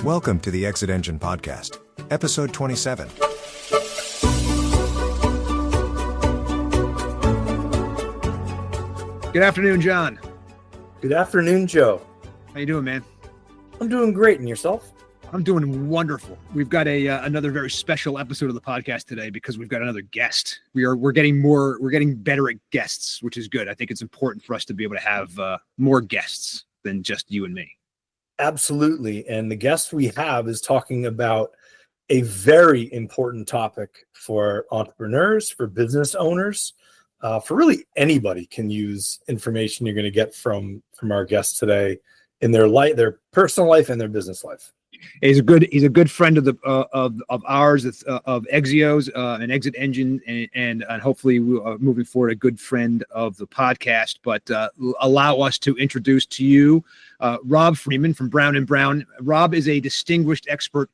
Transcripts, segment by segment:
Welcome to the Exit Engine Podcast, episode 27. Good afternoon, John. Good afternoon, Joe. How you doing, man? I'm doing great, and yourself? I'm doing wonderful. We've got another very special episode of the podcast today because we've got another guest. We're getting better at guests, which is good. I think it's important for us to be able to have more guests than just you and me. Absolutely. And the guest we have is talking about a very important topic for entrepreneurs, for business owners, for really anybody can use information you're going to get from our guest today in their life, their personal life and their business life. He's a good friend of ours, of Exio's, an Exit Engine, and hopefully moving forward, a good friend of the podcast. But allow us to introduce to you Rob Freeman from Brown & Brown. Rob is a distinguished expert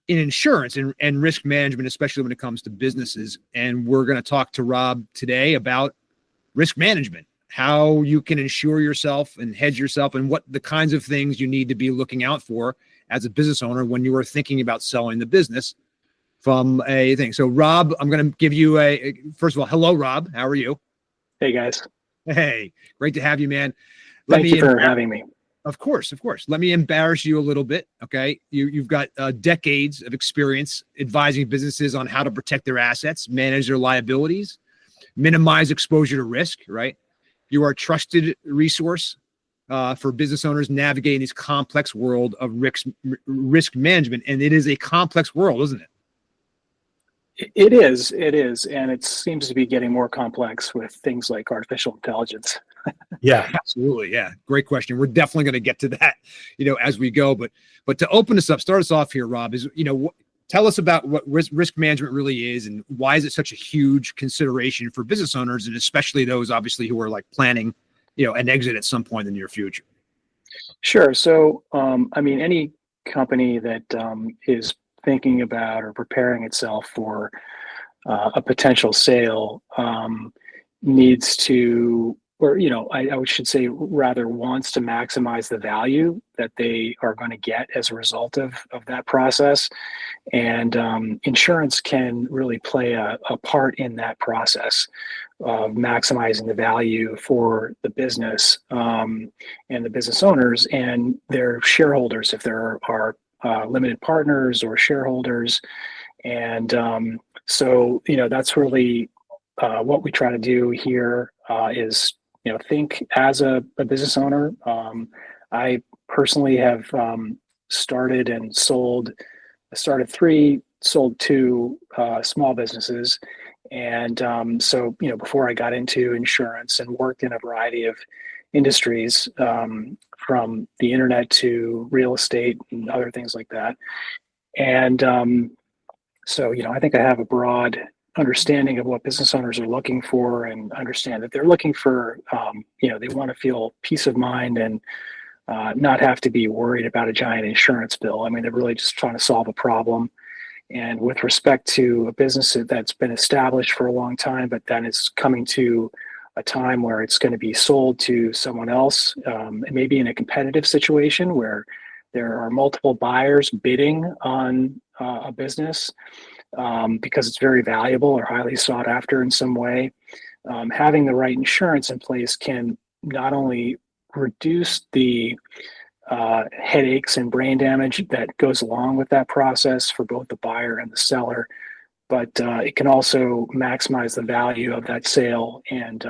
in insurance and risk management, especially when it comes to businesses. And we're going to talk to Rob today about risk management, how you can insure yourself and hedge yourself, and what the kinds of things you need to be looking out for as a business owner when you are thinking about selling the business from a thing. So Rob, I'm going to give you first of all, hello, Rob. How are you? Hey, guys. Hey, great to have you, man. Thank you for having me. Of course. Let me embarrass you a little bit. Okay. You've got decades of experience advising businesses on how to protect their assets, manage their liabilities, minimize exposure to risk, right? You are a trusted resource for business owners navigating this complex world of risk management. And it is a complex world, isn't it? It is. And it seems to be getting more complex with things like artificial intelligence. Yeah, absolutely. Yeah. Great question. We're definitely going to get to that, as we go. But to open this up, start us off here, Rob, is, tell us about what risk management really is and why is it such a huge consideration for business owners, and especially those obviously who are like planning an exit at some point in the near future. Sure. So, any company that is thinking about or preparing itself for a potential sale needs to, or, I should say rather wants to maximize the value that they are going to get as a result of that process. And insurance can really play a part in that process of maximizing the value for the business and the business owners and their shareholders, if there are limited partners or shareholders. And so, that's really what we try to do here is, think as a business owner. I personally have started three, sold two small businesses. And so, before I got into insurance and worked in a variety of industries, from the internet to real estate and other things like that. And so, I think I have a broad understanding of what business owners are looking for, and understand that they're looking for, they want to feel peace of mind and not have to be worried about a giant insurance bill. I mean, they're really just trying to solve a problem. And with respect to a business that's been established for a long time, but then it's coming to a time where it's going to be sold to someone else, maybe in a competitive situation where there are multiple buyers bidding on a business because it's very valuable or highly sought after in some way. Having the right insurance in place can not only reduce the headaches and brain damage that goes along with that process for both the buyer and the seller, but it can also maximize the value of that sale and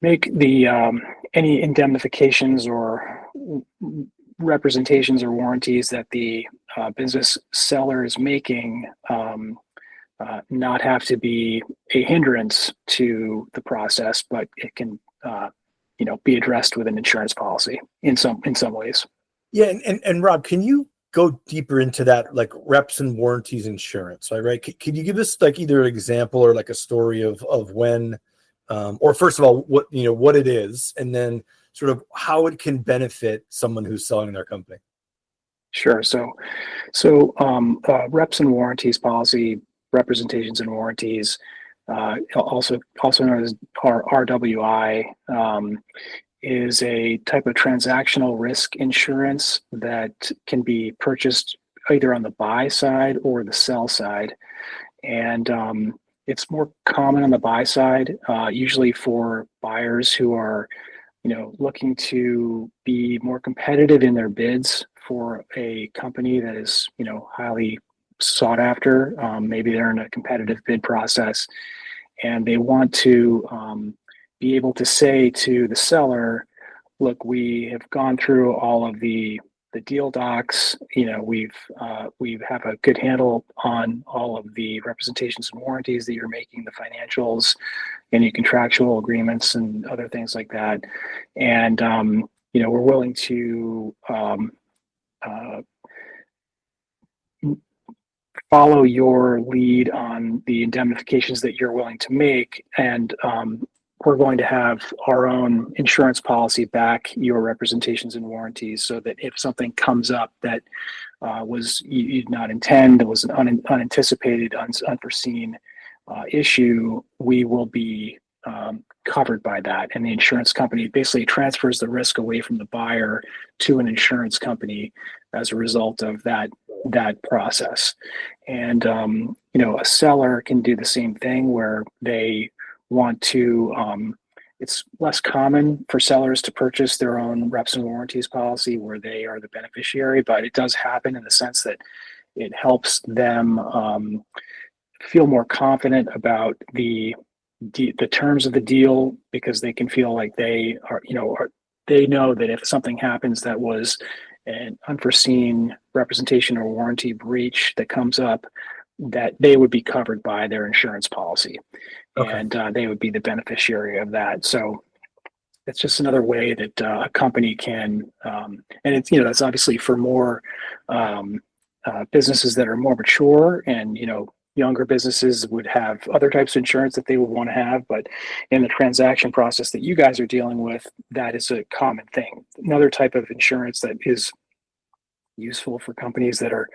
make the any indemnifications or representations or warranties that the business seller is making not have to be a hindrance to the process, but it can be addressed with an insurance policy in some ways. Yeah, and Rob, can you go deeper into that, like reps and warranties insurance, right? Can you give us like either an example or like a story of when, or first of all, what it is, and then sort of how it can benefit someone who's selling their company? Sure. So reps and warranties policy, representations and warranties, also known as RWI, is a type of transactional risk insurance that can be purchased either on the buy side or the sell side. And it's more common on the buy side, usually for buyers who are, looking to be more competitive in their bids for a company that is, highly sought after. Maybe they're in a competitive bid process and they want to be able to say to the seller, look, we have gone through all of the deal docs. We have a good handle on all of the representations and warranties that you're making, the financials, any contractual agreements and other things like that. And we're willing to follow your lead on the indemnifications that you're willing to make, and we're going to have our own insurance policy back your representations and warranties, so that if something comes up that was you did not intend, that was an unanticipated, unforeseen issue, we will be covered by that. And the insurance company basically transfers the risk away from the buyer to an insurance company as a result of that process. And a seller can do the same thing, where they want to, it's less common for sellers to purchase their own reps and warranties policy where they are the beneficiary, but it does happen in the sense that it helps them feel more confident about the terms of the deal, because they can feel like they are, they know that if something happens that was an unforeseen representation or warranty breach that comes up, that they would be covered by their insurance policy. Okay. And they would be the beneficiary of that. So it's just another way that a company can, and it's, that's obviously for more businesses that are more mature, and, younger businesses would have other types of insurance that they would want to have, but in the transaction process that you guys are dealing with, that is a common thing. Another type of insurance that is useful for companies that are,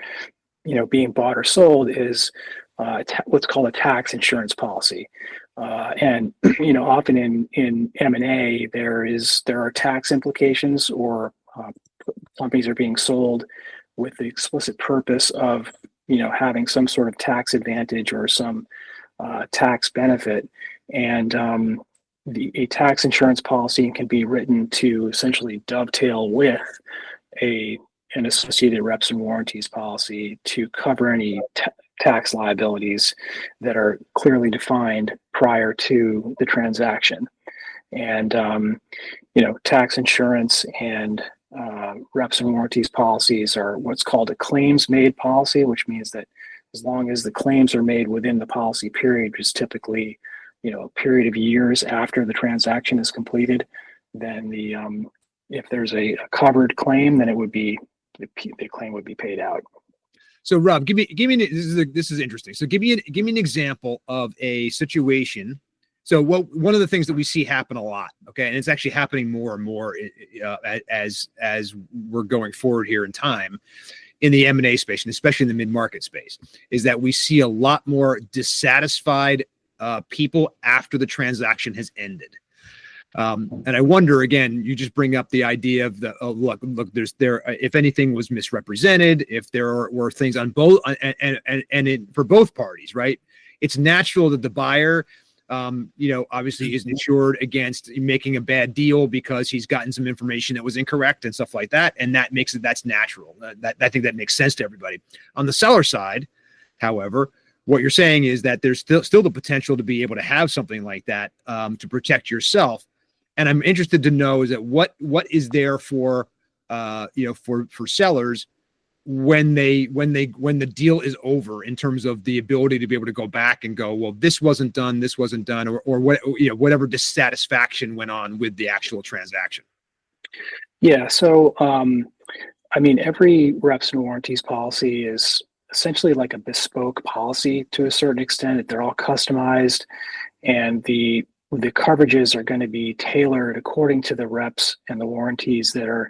being bought or sold is what's called a tax insurance policy. And often in M&A, there are tax implications, or companies are being sold with the explicit purpose of having some sort of tax advantage or some tax benefit. And a tax insurance policy can be written to essentially dovetail with an associated reps and warranties policy to cover any tax liabilities that are clearly defined prior to the transaction. And tax insurance and reps and warranties policies are what's called a claims made policy, which means that as long as the claims are made within the policy period, which is typically a period of years after the transaction is completed, then the if there's a covered claim, then it would be the claim would be paid out. So Rob, give me this is interesting. So give me an example of a situation. So one of the things that we see happen a lot, okay, and it's actually happening more and more as we're going forward here in time in the M&A space, and especially in the mid-market space, is that we see a lot more dissatisfied people after the transaction has ended. And I wonder, again, you just bring up the idea of look, if anything was misrepresented, if there were things on both for both parties, right? It's natural that the buyer, obviously is insured against making a bad deal because he's gotten some information that was incorrect and stuff like that. And that's natural. I think that makes sense to everybody. On the seller side, however, what you're saying is that there's still the potential to be able to have something like that to protect yourself. And I'm interested to know is that what is there for sellers when the deal is over, in terms of the ability to be able to go back and go, well, this wasn't done, or what, whatever dissatisfaction went on with the actual transaction. Yeah. So, every reps and warranties policy is essentially like a bespoke policy to a certain extent. They're all customized, and the coverages are going to be tailored according to the reps and the warranties that are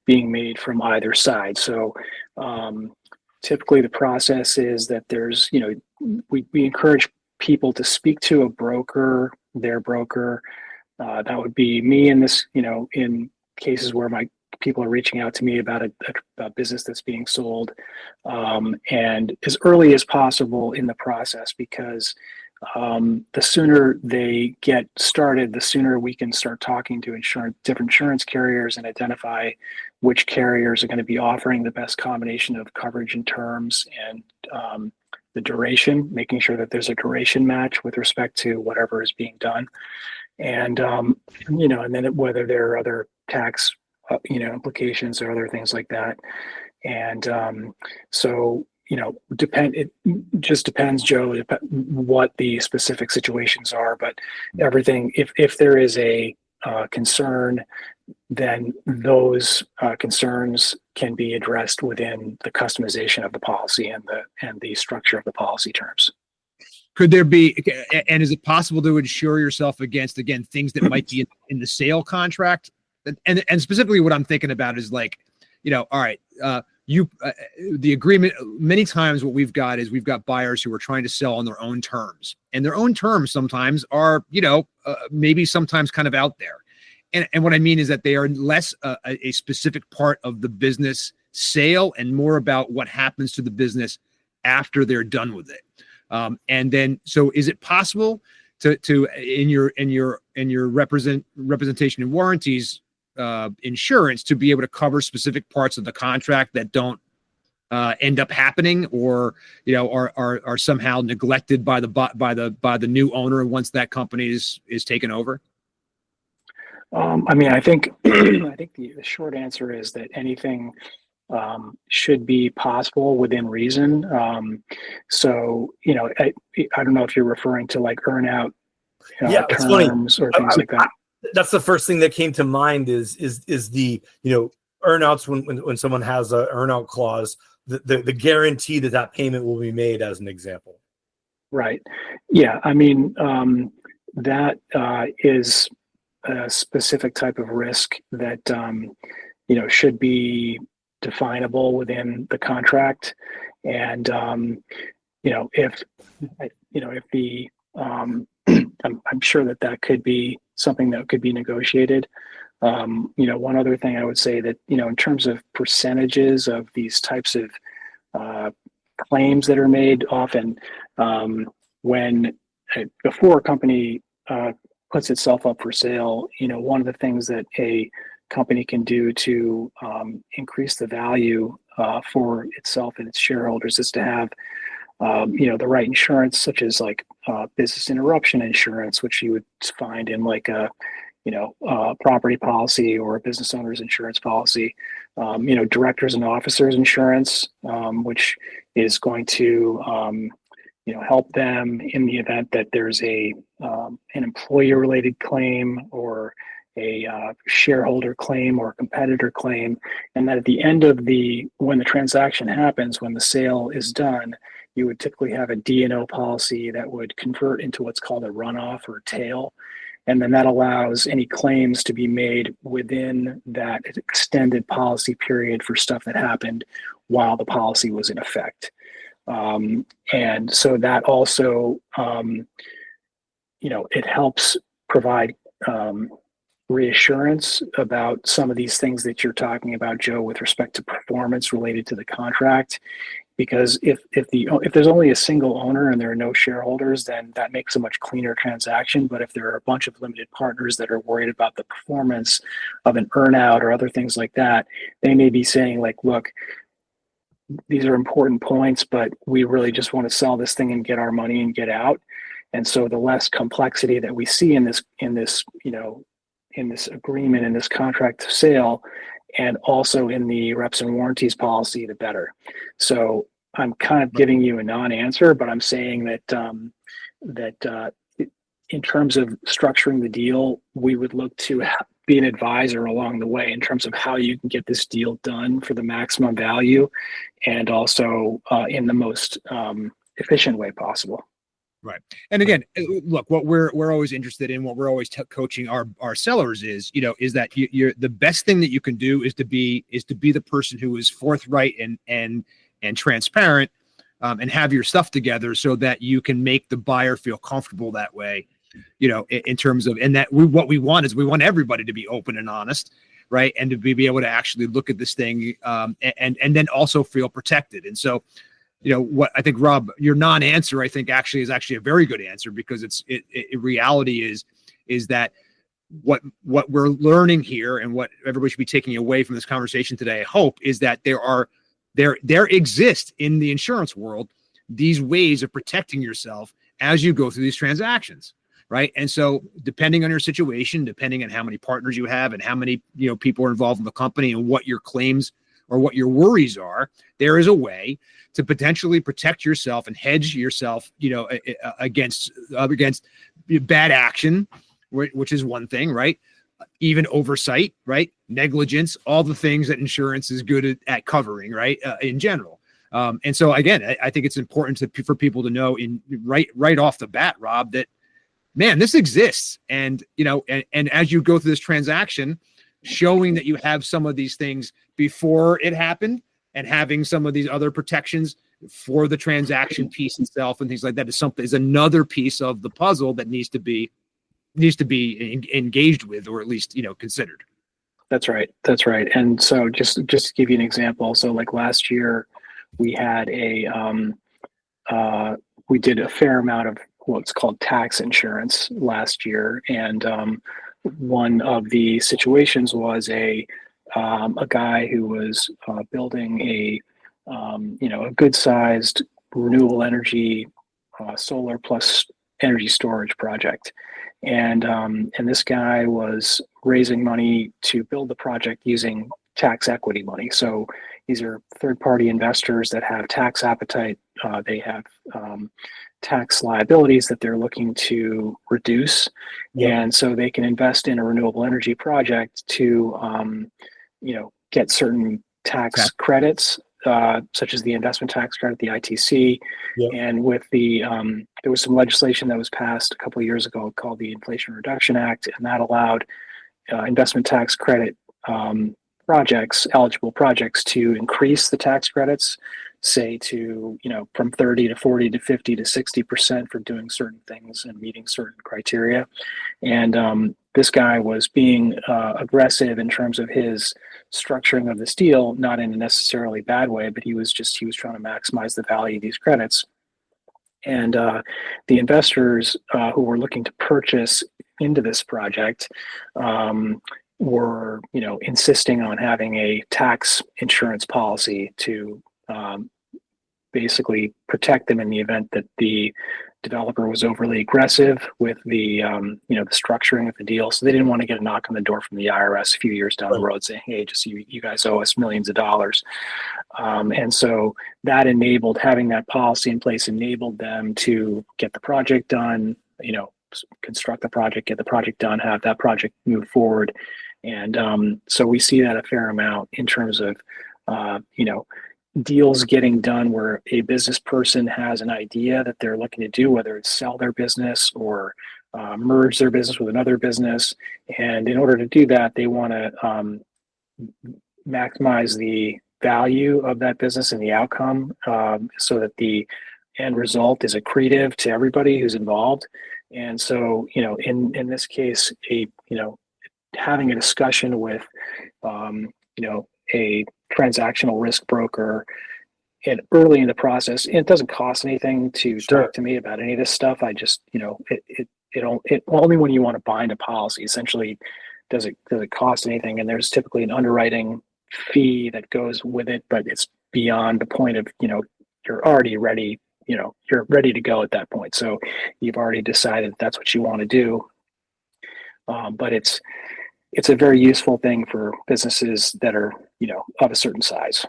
being made from either side. So typically the process is that there's, we encourage people to speak to their broker, That would be me in this, in cases where my people are reaching out to me about a business that's being sold, and as early as possible in the process, because the sooner they get started, the sooner we can start talking to different insurance carriers and identify which carriers are going to be offering the best combination of coverage and terms, and the duration, making sure that there's a duration match with respect to whatever is being done. And, and then whether there are other tax, implications or other things like that. And so, it just depends, Joe, what the specific situations are. But everything, if there is a concern, then those concerns can be addressed within the customization of the policy and the structure of the policy terms. Could there be, and is it possible to insure yourself against, again, things that might be in the sale contract? And specifically what I'm thinking about is like, all right, the agreement, many times what we've got is we've got buyers who are trying to sell on their own terms, and their own terms sometimes are, maybe sometimes kind of out there. And what I mean is that they are less a specific part of the business sale and more about what happens to the business after they're done with it. And then, so is it possible to in your representation and warranties insurance to be able to cover specific parts of the contract that don't end up happening, or are somehow neglected by the new owner once that company is taken over? I think the short answer is that anything should be possible within reason. So, I don't know if you're referring to like earn out terms or things like that. That's the first thing that came to mind is the, earnouts when someone has a earnout clause, the guarantee that payment will be made, as an example. Right. Yeah. That is a specific type of risk that, should be definable within the contract. And, if the, I'm sure that could be something that could be negotiated. One other thing I would say that, in terms of percentages of these types of claims that are made, often before a company puts itself up for sale, one of the things that a company can do to increase the value for itself and its shareholders is to have the right insurance, such as like business interruption insurance, which you would find in like a property policy or a business owner's insurance policy. Directors and officers insurance, which is going to help them in the event that there's an employee related claim or a shareholder claim or a competitor claim, and that at the end of when the transaction happens, when the sale is done, you would typically have a D&O policy that would convert into what's called a runoff or tail. And then that allows any claims to be made within that extended policy period for stuff that happened while the policy was in effect. And so that also, it helps provide reassurance about some of these things that you're talking about, Joe, with respect to performance related to the contract. Because if there's only a single owner and there are no shareholders, then that makes a much cleaner transaction. But if there are a bunch of limited partners that are worried about the performance of an earnout or other things like that, they may be saying like, look, these are important points, but we really just want to sell this thing and get our money and get out. And so the less complexity that we see in this agreement, in this contract of sale, and also in the reps and warranties policy, the better. So I'm kind of giving you a non-answer, but I'm saying that in terms of structuring the deal, we would look to be an advisor along the way in terms of how you can get this deal done for the maximum value, and also in the most efficient way possible. Right. And again, look, what we're always interested in, what we're always coaching our sellers is that you're the best thing that you can do is to be the person who is forthright and transparent, and have your stuff together so that you can make the buyer feel comfortable that way. in terms of, and that what we want is we want everybody to be open and honest, right? And to be able to actually look at this thing, and then also feel protected. And so, what I think, Rob, your non-answer, I think is actually a very good answer, because reality is that what we're learning here, and what everybody should be taking away from this conversation today, I hope, is that there exist in the insurance world these ways of protecting yourself as you go through these transactions, right? And so, depending on your situation, depending on how many partners you have and how many people are involved in the company, and what your claims or what your worries are, there is a way to potentially protect yourself and hedge yourself, against bad action, which is one thing, right? Even oversight, right? Negligence, all the things that insurance is good at covering, right? In general. And so, again, I think it's important for people to know right off the bat, Rob, that, man, this exists. And, and as you go through this transaction, showing that you have some of these things before it happened, and having some of these other protections for the transaction piece itself and things like that is another piece of the puzzle that needs to be engaged with, or at least, considered. That's right. And so just to give you an example, so like last year we had we did a fair amount of what's called tax insurance last year. And one of the situations was a guy who was building a good sized renewable energy solar plus energy storage project. And this guy was raising money to build the project using tax equity money. So these are third-party investors that have tax appetite. They have tax liabilities that they're looking to reduce. Yeah. And so they can invest in a renewable energy project to, get certain tax credits, such as the investment tax credit, the ITC. Yep. And with there was some legislation that was passed a couple of years ago called the Inflation Reduction Act, and that allowed investment tax credit eligible projects to increase the tax credits, say to, from 30 to 40 to 50 to 60% for doing certain things and meeting certain criteria. And this guy was being aggressive in terms of his structuring of this deal, not in a necessarily bad way, but he was trying to maximize the value of these credits. And the investors who were looking to purchase into this project were, insisting on having a tax insurance policy to basically protect them in the event that the developer was overly aggressive with the the structuring of the deal. So they didn't want to get a knock on the door from the IRS a few years down the road saying, hey, just you guys owe us millions of dollars. And so that having that policy in place enabled them to get the project done, construct the project, get the project done, have that project move forward. And so we see that a fair amount in terms of deals getting done where a business person has an idea that they're looking to do, whether it's sell their business or merge their business with another business. And in order to do that, they want to maximize the value of that business and the outcome, so that the end result is accretive to everybody who's involved. And so, in this case, having a discussion with, a transactional risk broker and early in the process, it doesn't cost anything to talk to me about any of this stuff. I just, it only when you want to bind a policy, essentially, does it cost anything? And there's typically an underwriting fee that goes with it, but it's beyond the point of, you're already ready, you're ready to go at that point. So you've already decided that's what you want to do. But it's a very useful thing for businesses that are, of a certain size.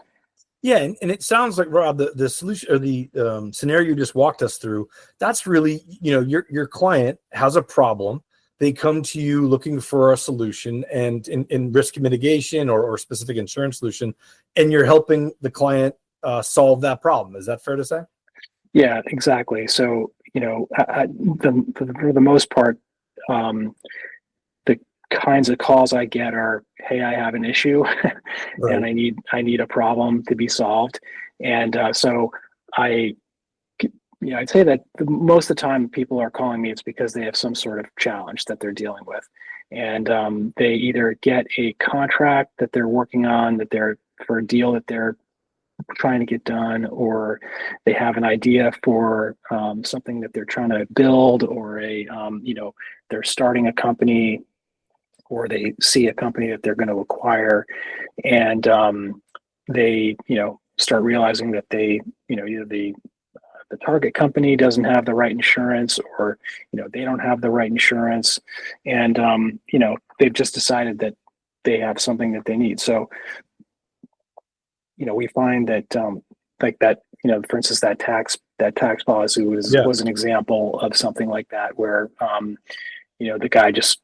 Yeah, and it sounds like, Rob, the solution or the scenario you just walked us through, that's really, your client has a problem. They come to you looking for a solution and in risk mitigation or specific insurance solution, and you're helping the client solve that problem. Is that fair to say? Yeah, exactly. So, for the most part, the kinds of calls I get are, hey, I have an issue right. And I need a problem to be solved. And so I Yeah, I'd say that most of the time people are calling me, it's because they have some sort of challenge that they're dealing with. And they either get a contract that they're working on, that they're for a deal that they're trying to get done, or they have an idea for something that they're trying to build, or they're starting a company, or they see a company that they're going to acquire, and they, start realizing that they, either the target company doesn't have the right insurance, or they don't have the right insurance, and they've just decided that they have something that they need. So we find that like that, for instance, that tax policy was an example of something like that, where the guy just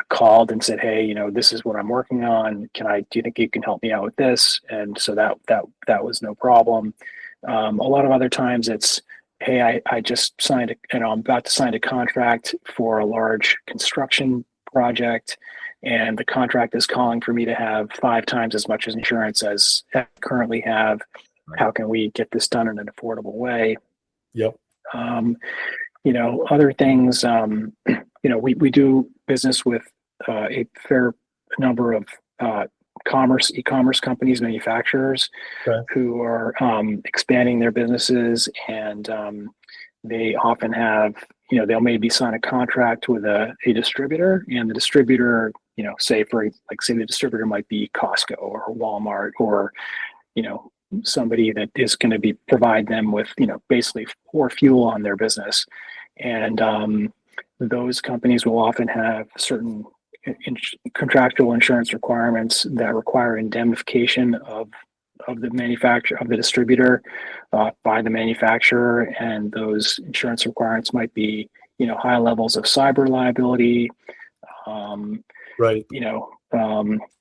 called and said, hey, this is what I'm working on, do you think you can help me out with this? And so that was no problem. A lot of other times it's, hey, I just signed I'm about to sign a contract for a large construction project, and the contract is calling for me to have 5 times as much insurance as I currently have. How can we get this done in an affordable way? Yep. Other things, we do business with a fair number of e-commerce companies, manufacturers, Okay. who are expanding their businesses, and they often have, they'll maybe sign a contract with a distributor, and the distributor, say the distributor might be Costco or Walmart, or somebody that is going to provide them with, basically pour fuel on their business. And those companies will often have certain contractual insurance requirements that require indemnification of the distributor by the manufacturer, and those insurance requirements might be high levels of cyber liability, Right.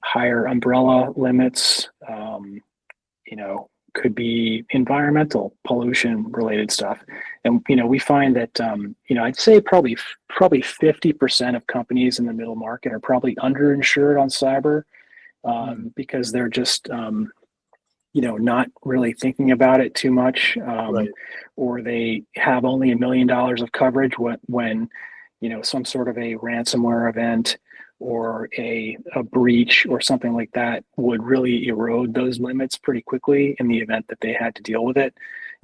higher umbrella limits, could be environmental pollution related stuff. And we find that I'd say probably 50% of companies in the middle market are probably underinsured on cyber, because they're just not really thinking about it too much, Right. or they have only $1 million of coverage when some sort of a ransomware event or a breach or something like that would really erode those limits pretty quickly in the event that they had to deal with it.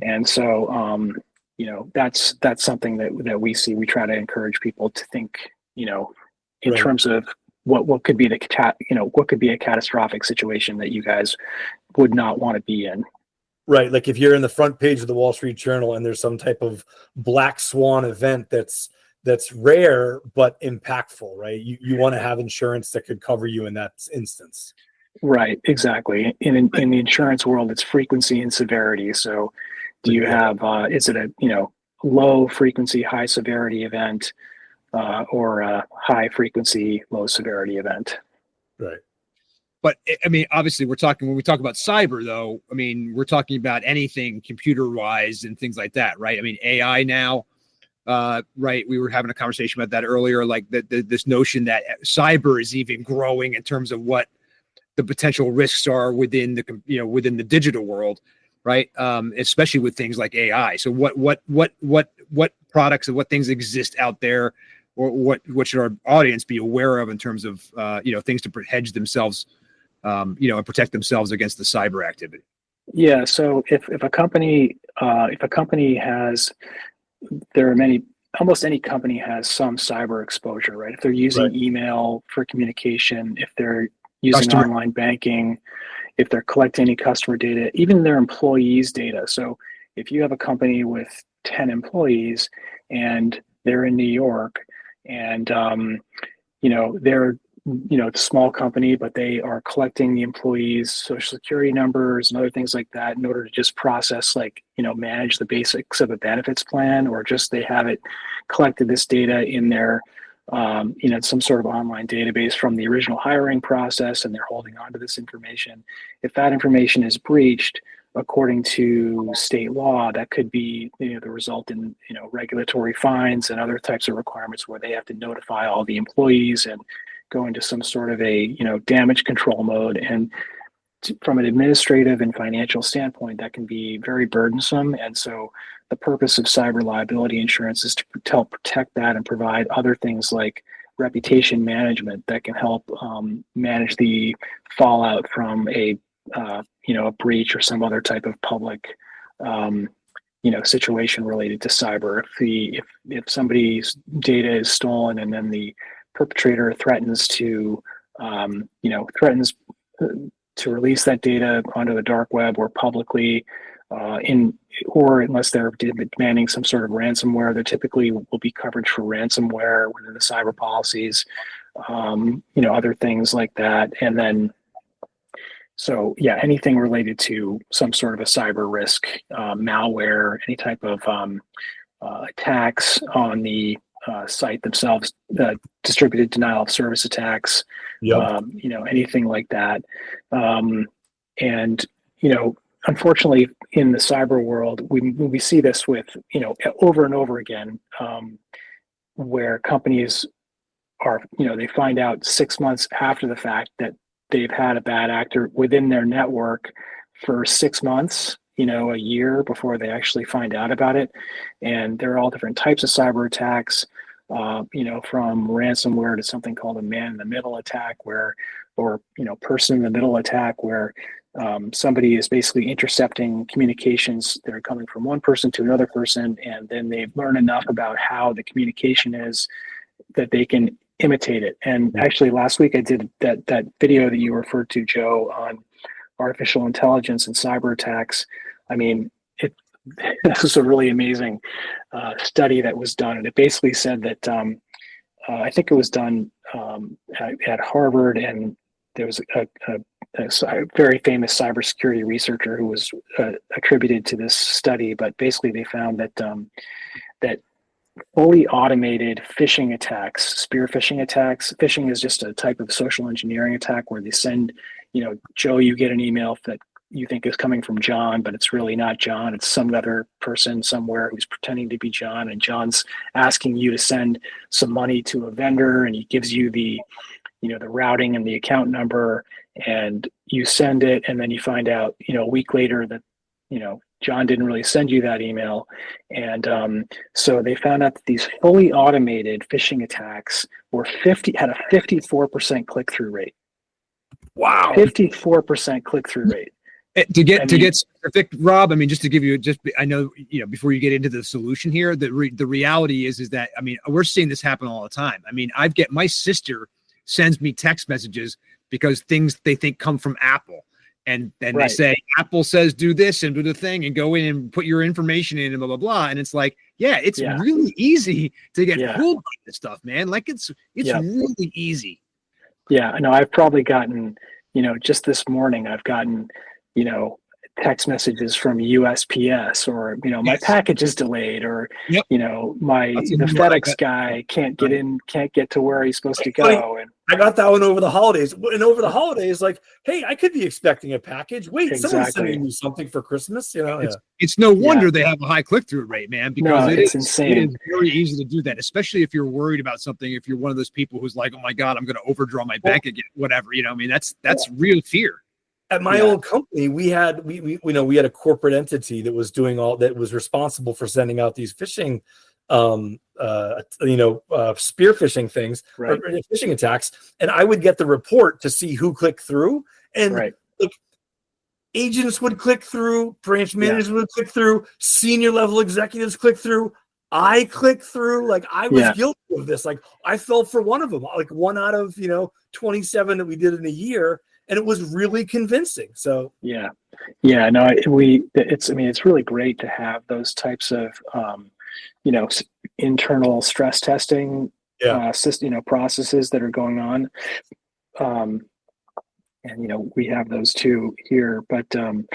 And so that's something that we see. We try to encourage people to think in Right. terms of what could be what could be a catastrophic situation that you guys would not want to be in. Right. Like if you're in the front page of the Wall Street Journal and there's some type of black swan event that's rare but impactful, right? You want to have insurance that could cover you in that instance. Right, exactly. In the insurance world, it's frequency and severity. So do you have is it a low frequency, high severity event, or a high frequency, low severity event? Right. But I mean, obviously, when we talk about cyber, though, I mean, we're talking about anything computer wise and things like that, right? I mean, AI now, right? We were having a conversation about that earlier, like this notion that cyber is even growing in terms of what the potential risks are within the digital world, right? Especially with things like AI. So what products and what things exist out there, or what should our audience be aware of in terms of things to hedge themselves, and protect themselves against the cyber activity? Yeah. So if a company has, almost any company has some cyber exposure, right? If they're using email for communication, if they're using online banking, if they're collecting any customer data, even their employees' data. So if you have a company with 10 employees and they're in New York, and they're it's a small company, but they are collecting the employees' social security numbers and other things like that in order to just process, manage the basics of a benefits plan, or just they have it collected this data in their some sort of online database from the original hiring process, and they're holding on to this information. If that information is breached, according to state law, that could be the result in regulatory fines and other types of requirements where they have to notify all the employees and go into some sort of a damage control mode. And from an administrative and financial standpoint, that can be very burdensome. And so the purpose of cyber liability insurance is to help protect that and provide other things like reputation management that can help manage the fallout from a a breach or some other type of public situation related to cyber. If somebody's data is stolen and then the perpetrator threatens to threatens to release that data onto the dark web or publicly, or unless they're demanding some sort of ransomware, there typically will be coverage for ransomware within the cyber policies, other things like that. And then, so yeah, anything related to some sort of a cyber risk, malware, any type of attacks on the site themselves, distributed denial of service attacks, Yep. Anything like that. And, unfortunately, in the cyber world, we see this with, over and over again, where companies are, they find out 6 months after the fact that they've had a bad actor within their network for 6 months, a year before they actually find out about it. And there are all different types of cyber attacks, from ransomware to something called a man-in-the-middle attack, person in the middle attack, where somebody is basically intercepting communications that are coming from one person to another person, and then they've learned enough about how the communication is that they can imitate it. And actually, last week I did that video that you referred to, Joe, on artificial intelligence and cyber attacks. I mean, this was a really amazing study that was done, and it basically said that I think it was done at Harvard, and there was a very famous cybersecurity researcher who was attributed to this study. But basically, they found that that fully automated phishing attacks, spear phishing attacks. Phishing is just a type of social engineering attack where they send, Joe, you get an email that you think is coming from John, but it's really not John. It's some other person somewhere who's pretending to be John, and John's asking you to send some money to a vendor, and he gives you the routing and the account number, and you send it, and then you find out, a week later that, John didn't really send you that email. And so they found out that these fully automated phishing attacks had a 54% click-through rate. Wow. 54% click-through rate. To get specific, Rob, I mean, just to give you I know, before you get into the solution here, the reality is that, I mean, we're seeing this happen all the time. I mean, my sister sends me text messages because things they think come from Apple. And then They say, Apple says, do this and do the thing and go in and put your information in and blah, blah, blah. And it's like, it's really easy to get fooled by this stuff, man. Like it's really easy. Yeah, no, I've probably gotten, just this morning, I've gotten, text messages from USPS, or, my package is delayed, or, the FedEx guy can't get to where he's supposed to go. And I got that one over the holidays. And over the holidays, like, hey, I could be expecting a package. Wait, someone's sending me something for Christmas. It's no wonder they have a high click-through rate, man, because it's insane. It is very easy to do that, especially if you're worried about something. If you're one of those people who's like, oh my God, I'm going to overdraw my bank again, whatever, I mean, that's real fear. At my old company, we had a corporate entity that was was responsible for sending out these phishing, spear phishing things, or phishing attacks. And I would get the report to see who clicked through, and agents would click through, branch managers would click through, senior level executives click through. I clicked through, like I was guilty of this. Like I fell for one of them, like one out of 27 that we did in a year. And it was really convincing. So it's really great to have those types of internal stress testing processes that are going on. And we have those too here, but I mean,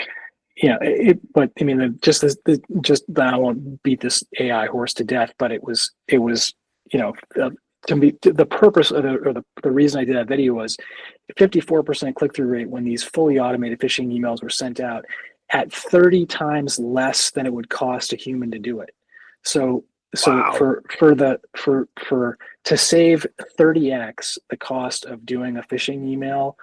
I won't beat this AI horse to death, but it was to me, the purpose of the reason I did that video was 54% click-through rate when these fully automated phishing emails were sent out at 30 times less than it would cost a human to do it. So to save 30x the cost of doing a phishing email,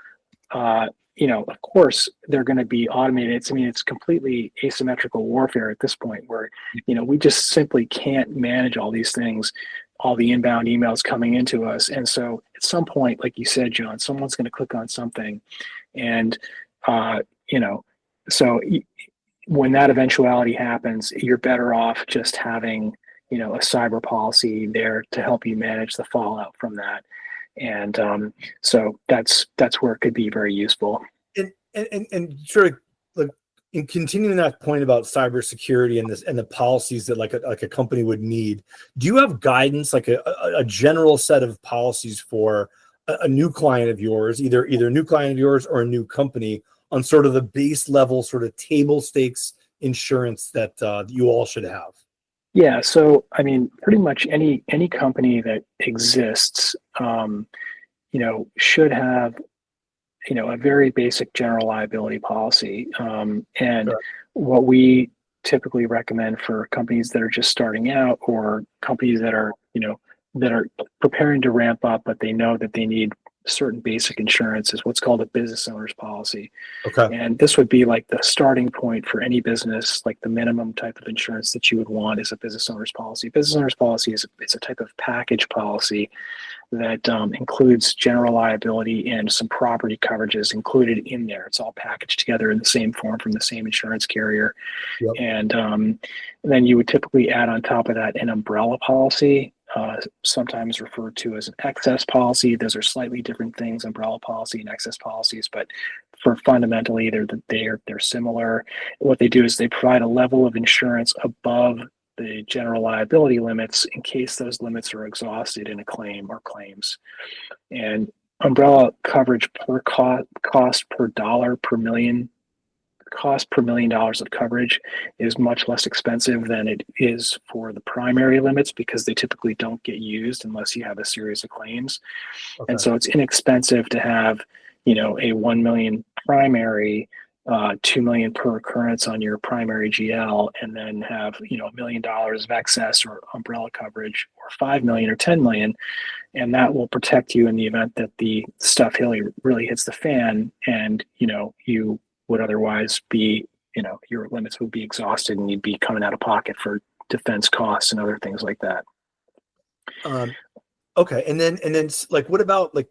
of course, they're going to be automated. It's completely asymmetrical warfare at this point where, we just simply can't manage all these things, all the inbound emails coming into us. And so at some point, like you said, John, someone's going to click on something. And, uh, you know, so when that eventuality happens, you're better off just having, a cyber policy there to help you manage the fallout from that. And so that's where it could be very useful. And sort of like in continuing that point about cybersecurity and the policies that like a company would need, do you have guidance, like a general set of policies for a new client of yours, either a new client of yours or a new company, on sort of the base level, sort of table stakes insurance that you all should have? Yeah, so pretty much any company that exists, should have, a very basic general liability policy. And Sure. what we typically recommend for companies that are just starting out, or companies that are, that are preparing to ramp up, but they know that they need certain basic insurance, is what's called a business owner's policy. Okay. And this would be like the starting point for any business. Like the minimum type of insurance that you would want is a business owner's policy. Business owner's policy is it's a type of package policy that includes general liability and some property coverages included in there. It's all packaged together in the same form from the same insurance carrier. Yep. And then you would typically add on top of that an umbrella policy, sometimes referred to as an excess policy. Those are slightly different things, umbrella policy and excess policies, but for fundamentally they're similar. What they do is they provide a level of insurance above the general liability limits in case those limits are exhausted in a claim or claims. And umbrella coverage per cost per dollar per million, cost per $1 million of coverage is much less expensive than it is for the primary limits, because they typically don't get used unless you have a series of claims. Okay. And so it's inexpensive to have, a 1 million primary, 2 million per occurrence on your primary GL, and then have, $1 million of excess or umbrella coverage, or 5 million or 10 million. And that will protect you in the event that the stuff really hits the fan, and, you would otherwise be, your limits would be exhausted and you'd be coming out of pocket for defense costs and other things like that. Okay, and then like, what about like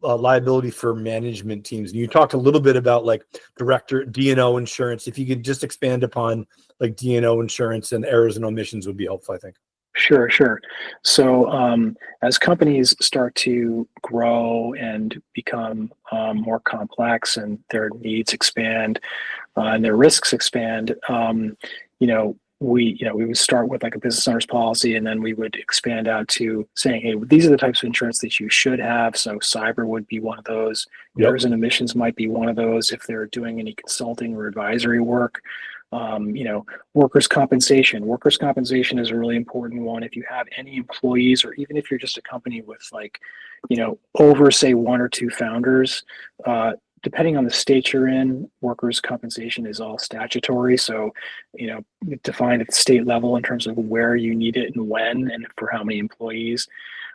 liability for management teams? And you talked a little bit about like director D&O insurance. If you could just expand upon like D&O insurance and errors and omissions would be helpful, I think. Sure. So as companies start to grow and become more complex, and their needs expand and their risks expand, we would start with like a business owner's policy, and then we would expand out to saying, hey, these are the types of insurance that you should have. So cyber would be one of those. Yep. Errors and omissions might be one of those if they're doing any consulting or advisory work. Workers' compensation. Workers' compensation is a really important one. If you have any employees, or even if you're just a company with like, over say 1 or 2 founders, depending on the state you're in, workers' compensation is all statutory. So, defined at the state level in terms of where you need it and when and for how many employees.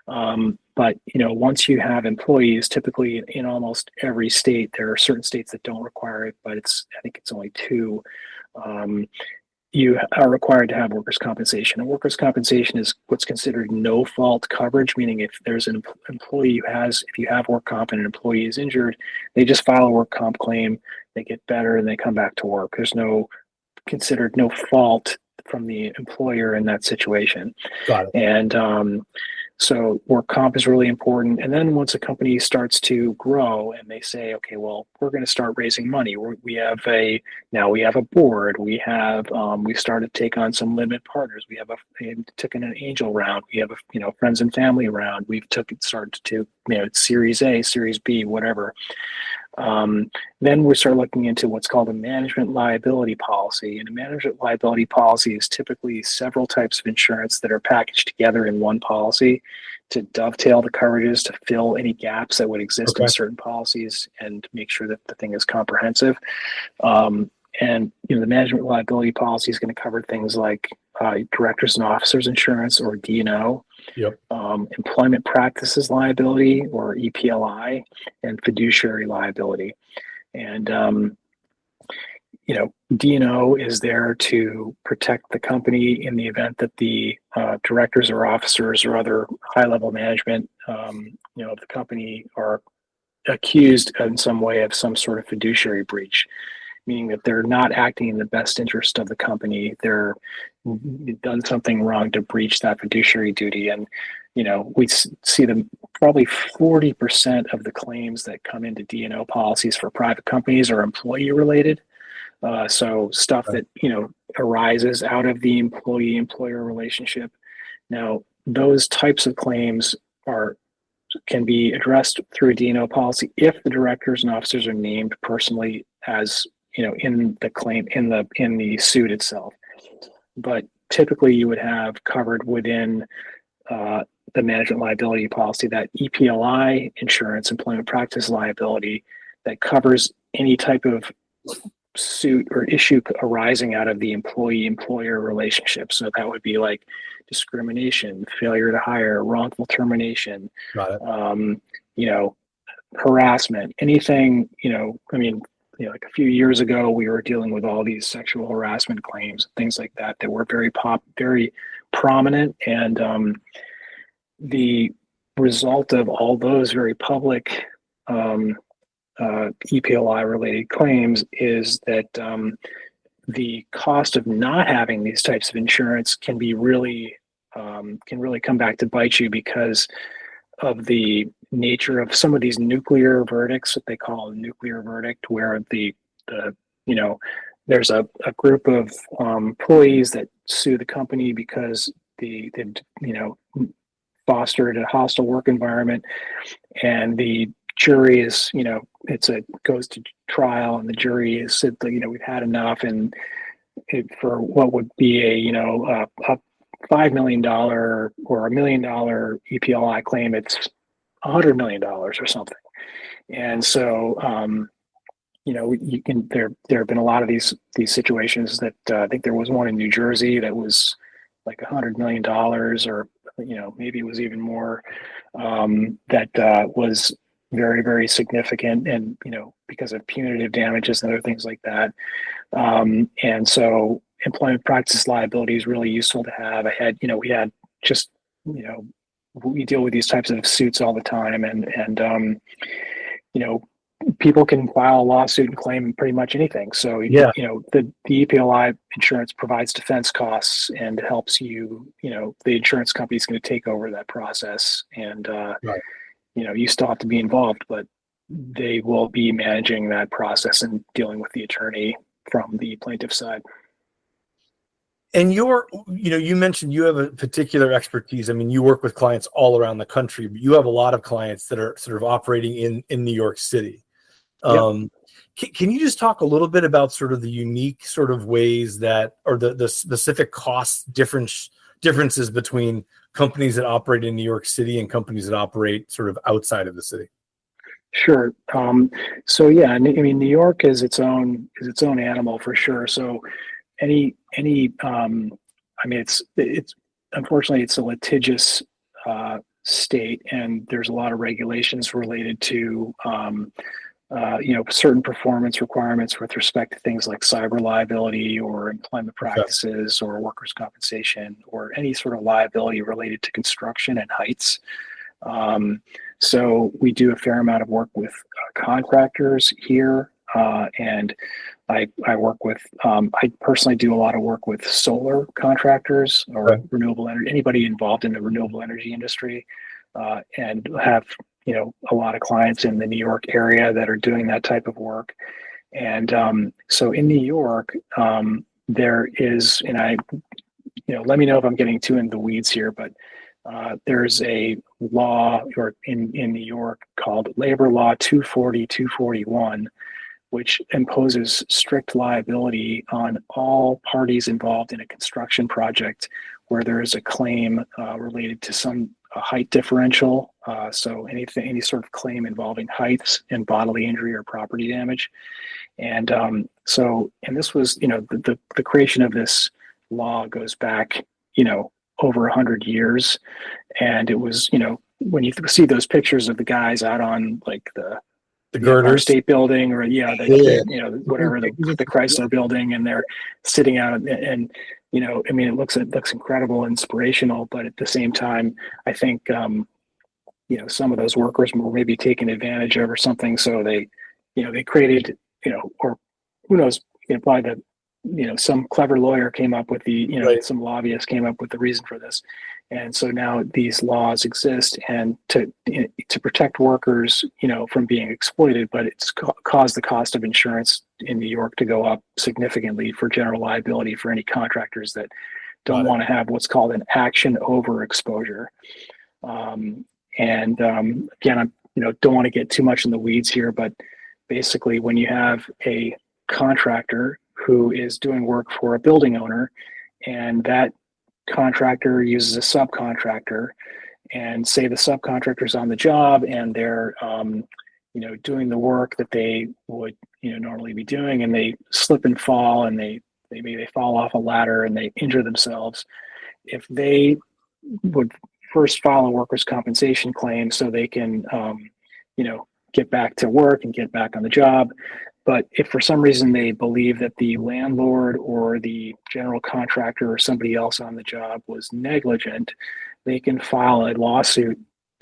But once you have employees, typically in almost every state, there are certain states that don't require it, but I think it's only 2. You are required to have workers' compensation. And workers' compensation is what's considered no-fault coverage, meaning if there's an employee if you have work comp and an employee is injured, they just file a work comp claim, they get better, and they come back to work. There's considered no fault from the employer in that situation. Got it. And so work comp is really important. And then once a company starts to grow and they say, okay, well, we're going to start raising money. We have a board. We've started to take on some limited partners. We taken an angel round. We have a friends and family round. Started to Series A, Series B, whatever. Then we start looking into what's called a management liability policy. And a management liability policy is typically several types of insurance that are packaged together in one policy to dovetail the coverages, to fill any gaps that would exist in certain policies, and make sure that the thing is comprehensive. And the management liability policy is going to cover things like directors and officers insurance, or D&O. Yep. employment practices liability, or EPLI, and fiduciary liability. And D&O is there to protect the company in the event that the directors or officers or other high-level management, of the company are accused in some way of some sort of fiduciary breach, meaning that they're not acting in the best interest of the company. They're done something wrong to breach that fiduciary duty. And, we see them probably 40% of the claims that come into D&O policies for private companies are employee related. So stuff that, arises out of the employee-employer relationship. Now, those types of claims can be addressed through a D&O policy if the directors and officers are named personally as, in the claim, in the suit itself. But typically you would have covered within the management liability policy that EPLI insurance, employment practice liability, that covers any type of suit or issue arising out of the employee-employer relationship. So that would be like discrimination, failure to hire, wrongful termination, Got it. Harassment, anything, like a few years ago, we were dealing with all these sexual harassment claims, things like that were very prominent. And the result of all those very public EPLI related claims is that the cost of not having these types of insurance can really come back to bite you, because of the nature of some of these nuclear verdicts, that they call a nuclear verdict, where there's a group of employees that sue the company because they fostered a hostile work environment, and the jury is, goes to trial, and the jury has said that, we've had enough, and for what would be a $5 million or $1 million EPLI claim, it's $100 million or something. And so, there have been a lot of these situations that I think there was one in New Jersey that was like $100 million, or, maybe it was even more, that was very, very significant, and, because of punitive damages and other things like that. And so employment practice liability is really useful to have. We deal with these types of suits all the time, and people can file a lawsuit and claim pretty much anything. So, the EPLI insurance provides defense costs and helps you, the insurance company is going to take over that process. And, Right. You still have to be involved, but they will be managing that process and dealing with the attorney from the plaintiff side. And you mentioned you have a particular expertise. I mean, you work with clients all around the country, but you have a lot of clients that are sort of operating in New York City. Yep. Can you just talk a little bit about sort of the unique sort of ways that, or the specific cost differences between companies that operate in New York City and companies that operate sort of outside of the city? Sure. So yeah, I mean, New York is its own animal for sure. So I mean, it's unfortunately it's a litigious state, and there's a lot of regulations related to certain performance requirements with respect to things like cyber liability or employment practices or workers' compensation or any sort of liability related to construction and heights. So we do a fair amount of work with contractors here, and I work with, I personally do a lot of work with solar contractors or renewable energy, anybody involved in the renewable energy industry, and have, a lot of clients in the New York area that are doing that type of work. And so in New York, there is, and let me know if I'm getting too in the weeds here, but there's a law in New York called Labor Law 240-241, which imposes strict liability on all parties involved in a construction project where there is a claim related to some height differential. So any sort of claim involving heights and bodily injury or property damage. And this was, the creation of this law goes back, over 100 years. And it was, when you see those pictures of the guys out on like the Empire girders. State Building, or whatever, the Chrysler Building, and they're sitting out, and it looks incredible, inspirational, but at the same time, I think some of those workers were maybe taken advantage of or something, so they created, or who knows, probably some clever lawyer came up with Right. some lobbyist came up with the reason for this. And so now these laws exist, and to protect workers, from being exploited, but it's caused the cost of insurance in New York to go up significantly for general liability for any contractors that don't want to have what's called an action over exposure. Again, I don't want to get too much in the weeds here, but basically when you have a contractor who is doing work for a building owner, and that contractor uses a subcontractor, and say the subcontractor's on the job and they're doing the work that they would normally be doing, and they slip and fall, and they fall off a ladder and they injure themselves. If they would first file a workers' compensation claim so they can get back to work and get back on the job, but if for some reason they believe that the landlord or the general contractor or somebody else on the job was negligent, they can file a lawsuit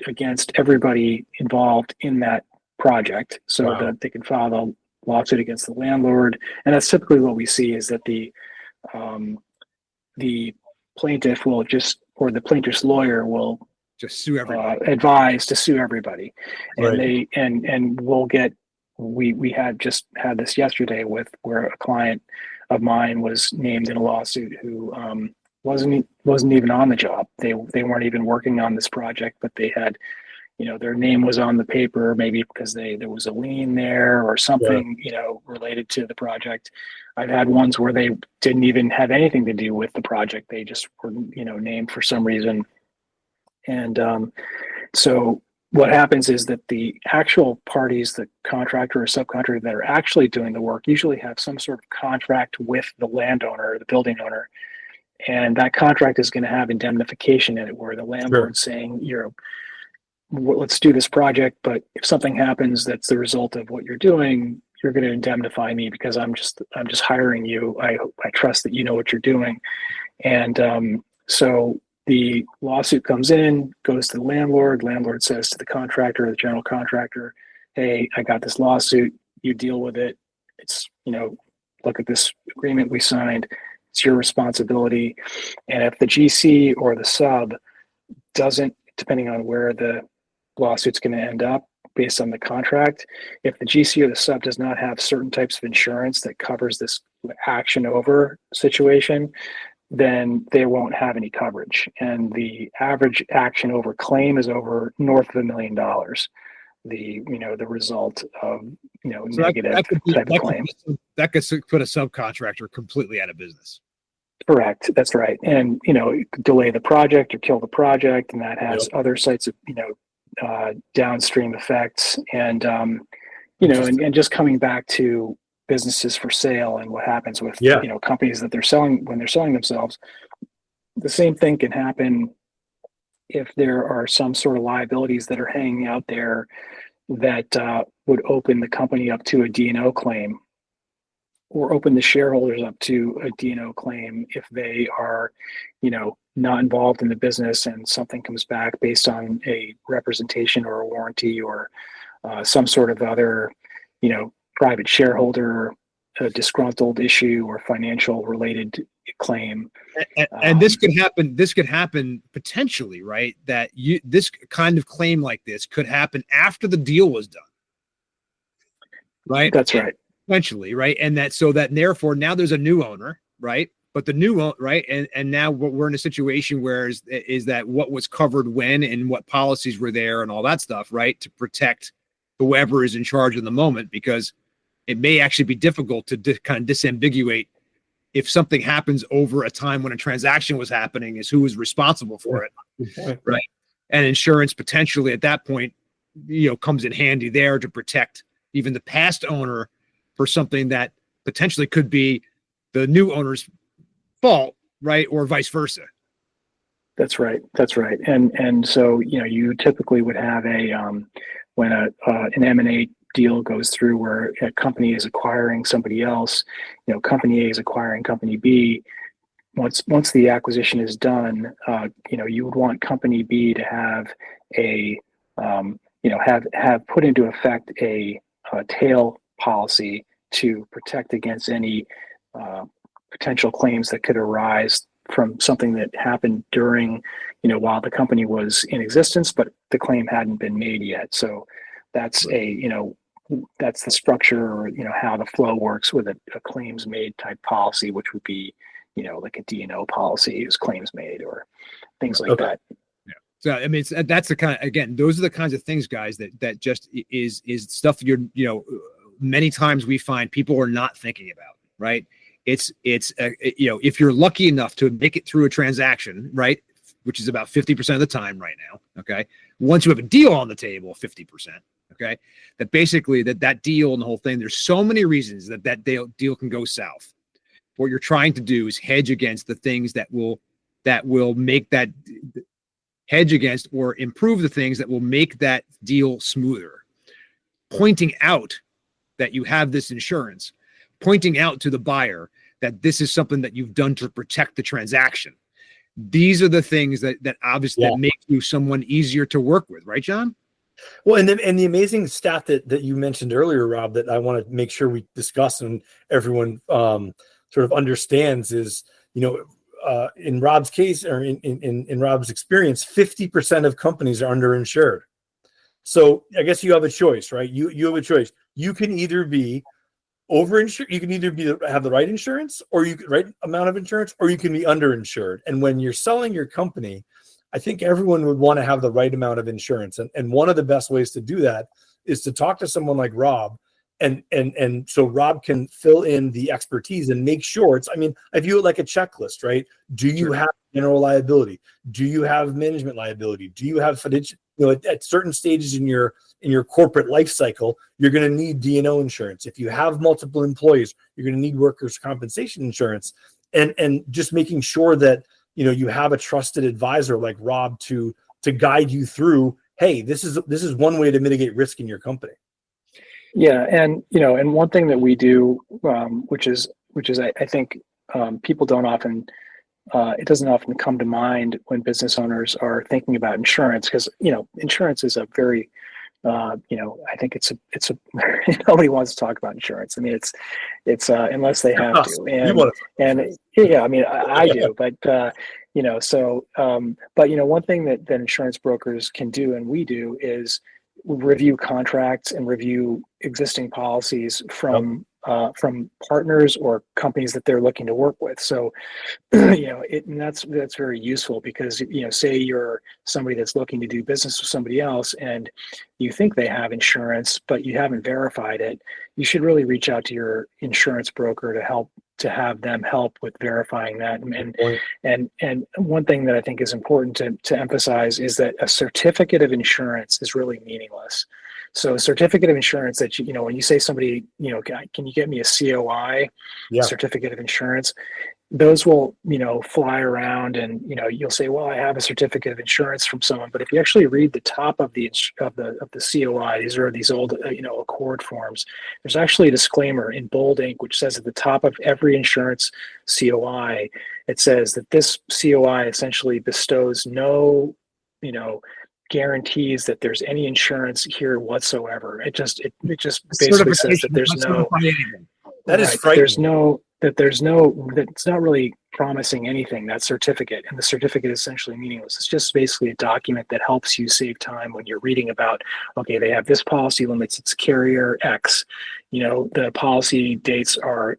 against everybody involved in that project. So that they can file a lawsuit against the landlord. And that's typically what we see, is that the plaintiff will or the plaintiff's lawyer will just sue everybody, advise to sue everybody. And Right. we'll get, we had this yesterday where a client of mine was named in a lawsuit who wasn't even on the job. They weren't even working on this project, but they had, their name was on the paper, maybe because there was a lien there or something, related to the project. I've had ones where they didn't even have anything to do with the project. They just were, named for some reason. And so what happens is that the actual parties, the contractor or subcontractor that are actually doing the work, usually have some sort of contract with the landowner or the building owner. And that contract is going to have indemnification in it, where the landlord's saying, let's do this project, but if something happens that's the result of what you're doing, you're going to indemnify me because I'm just hiring you. I trust that you know what you're doing. And so the lawsuit comes in, goes to the landlord. Landlord says to the contractor, or the general contractor, hey, I got this lawsuit. You deal with it. It's, look at this agreement we signed. It's your responsibility. And if the GC or the sub doesn't, depending on where the lawsuit's going to end up based on the contract, if the GC or the sub does not have certain types of insurance that covers this action over situation, then they won't have any coverage. And the average action over claim is over north of $1 million. The result of negative type of claim. That could put a subcontractor completely out of business. Correct. That's right. And delay the project or kill the project, and that has other sites of downstream effects. And and just coming back to businesses for sale and what happens with companies that they're selling when they're selling themselves, the same thing can happen if there are some sort of liabilities that are hanging out there that would open the company up to a D&O claim, or open the shareholders up to a D&O claim if they are, not involved in the business, and something comes back based on a representation or a warranty or some sort of other, private shareholder, a disgruntled issue or financial related claim. And this could happen. This could happen potentially, right? That this kind of claim like this could happen after the deal was done, right? That's right. Potentially, right? And therefore now there's a new owner, right? But the new owner, right? And now we're in a situation where is that what was covered when and what policies were there and all that stuff, right? To protect whoever is in charge in the moment, because it may actually be difficult to kind of disambiguate if something happens over a time when a transaction was happening, is who is responsible for it, right? And insurance potentially at that point, comes in handy there to protect even the past owner for something that potentially could be the new owner's fault, right? Or vice versa. That's right. That's right. And so, you typically would have when an M&A deal goes through where a company is acquiring somebody else, company A is acquiring company B. Once the acquisition is done, you would want company B to have have put into effect a tail policy to protect against any potential claims that could arise from something that happened during, while the company was in existence, but the claim hadn't been made yet. So that's that's the structure, or, how the flow works with a claims made type policy, which would be, like a D&O policy is claims made or things like that. Yeah. So, I mean, that's the kind of, again, those are the kinds of things, guys, that just is stuff many times we find people are not thinking about, right? It's if you're lucky enough to make it through a transaction, right, which is about 50% of the time right now, okay, once you have a deal on the table, 50%, okay, that basically that deal and the whole thing, there's so many reasons that deal can go south. What you're trying to do is hedge against the things that will make that hedge against or improve the things that will make that deal smoother. Pointing out that you have this insurance, pointing out to the buyer that this is something that you've done to protect the transaction. These are the things that obviously that make you someone easier to work with, right, John? Well, and the amazing stat that you mentioned earlier, Rob, that I want to make sure we discuss and everyone sort of understands is, in Rob's case, or in Rob's experience, 50% of companies are underinsured. So I guess you have a choice, right? You have a choice. You can either be overinsured, you can either have the right insurance, or right amount of insurance, or you can be underinsured. And when you're selling your company, I think everyone would want to have the right amount of insurance. And one of the best ways to do that is to talk to someone like Rob, and so Rob can fill in the expertise and make sure I view it like a checklist, right? Do you have general liability? Do you have management liability? Do you have fiduciary? At certain stages in your corporate life cycle, you're going to need D&O insurance. If you have multiple employees, you're going to need workers' compensation insurance, and just making sure that you have a trusted advisor like Rob to guide you through. Hey, this is one way to mitigate risk in your company. Yeah, and one thing that we do, which is I think people don't often. It doesn't often come to mind when business owners are thinking about insurance, because insurance is a very I think it's a nobody wants to talk about insurance. I mean, it's unless they have to, and yeah, I mean, I do, but one thing that insurance brokers can do, and we do, is review contracts and review existing policies from partners or companies that they're looking to work with. So, and that's very useful, because, say you're somebody that's looking to do business with somebody else and you think they have insurance, but you haven't verified it, you should really reach out to your insurance broker to have them help with verifying that. And one thing that I think is important to emphasize is that a certificate of insurance is really meaningless. So a certificate of insurance that, when you say somebody, can you get me a COI, certificate of insurance? Those will, fly around, and, you'll say, well, I have a certificate of insurance from someone. But if you actually read the top of the COI, these are these old, Accord forms, there's actually a disclaimer in bold ink, which says at the top of every insurance COI, it says that this COI essentially bestows no, guarantees that there's any insurance here whatsoever. It just basically says that there's no. That is frightening. That's not really promising anything, that certificate. And the certificate is essentially meaningless. It's just basically a document that helps you save time when you're reading about, okay, they have this policy limits, it's carrier X, the policy dates are,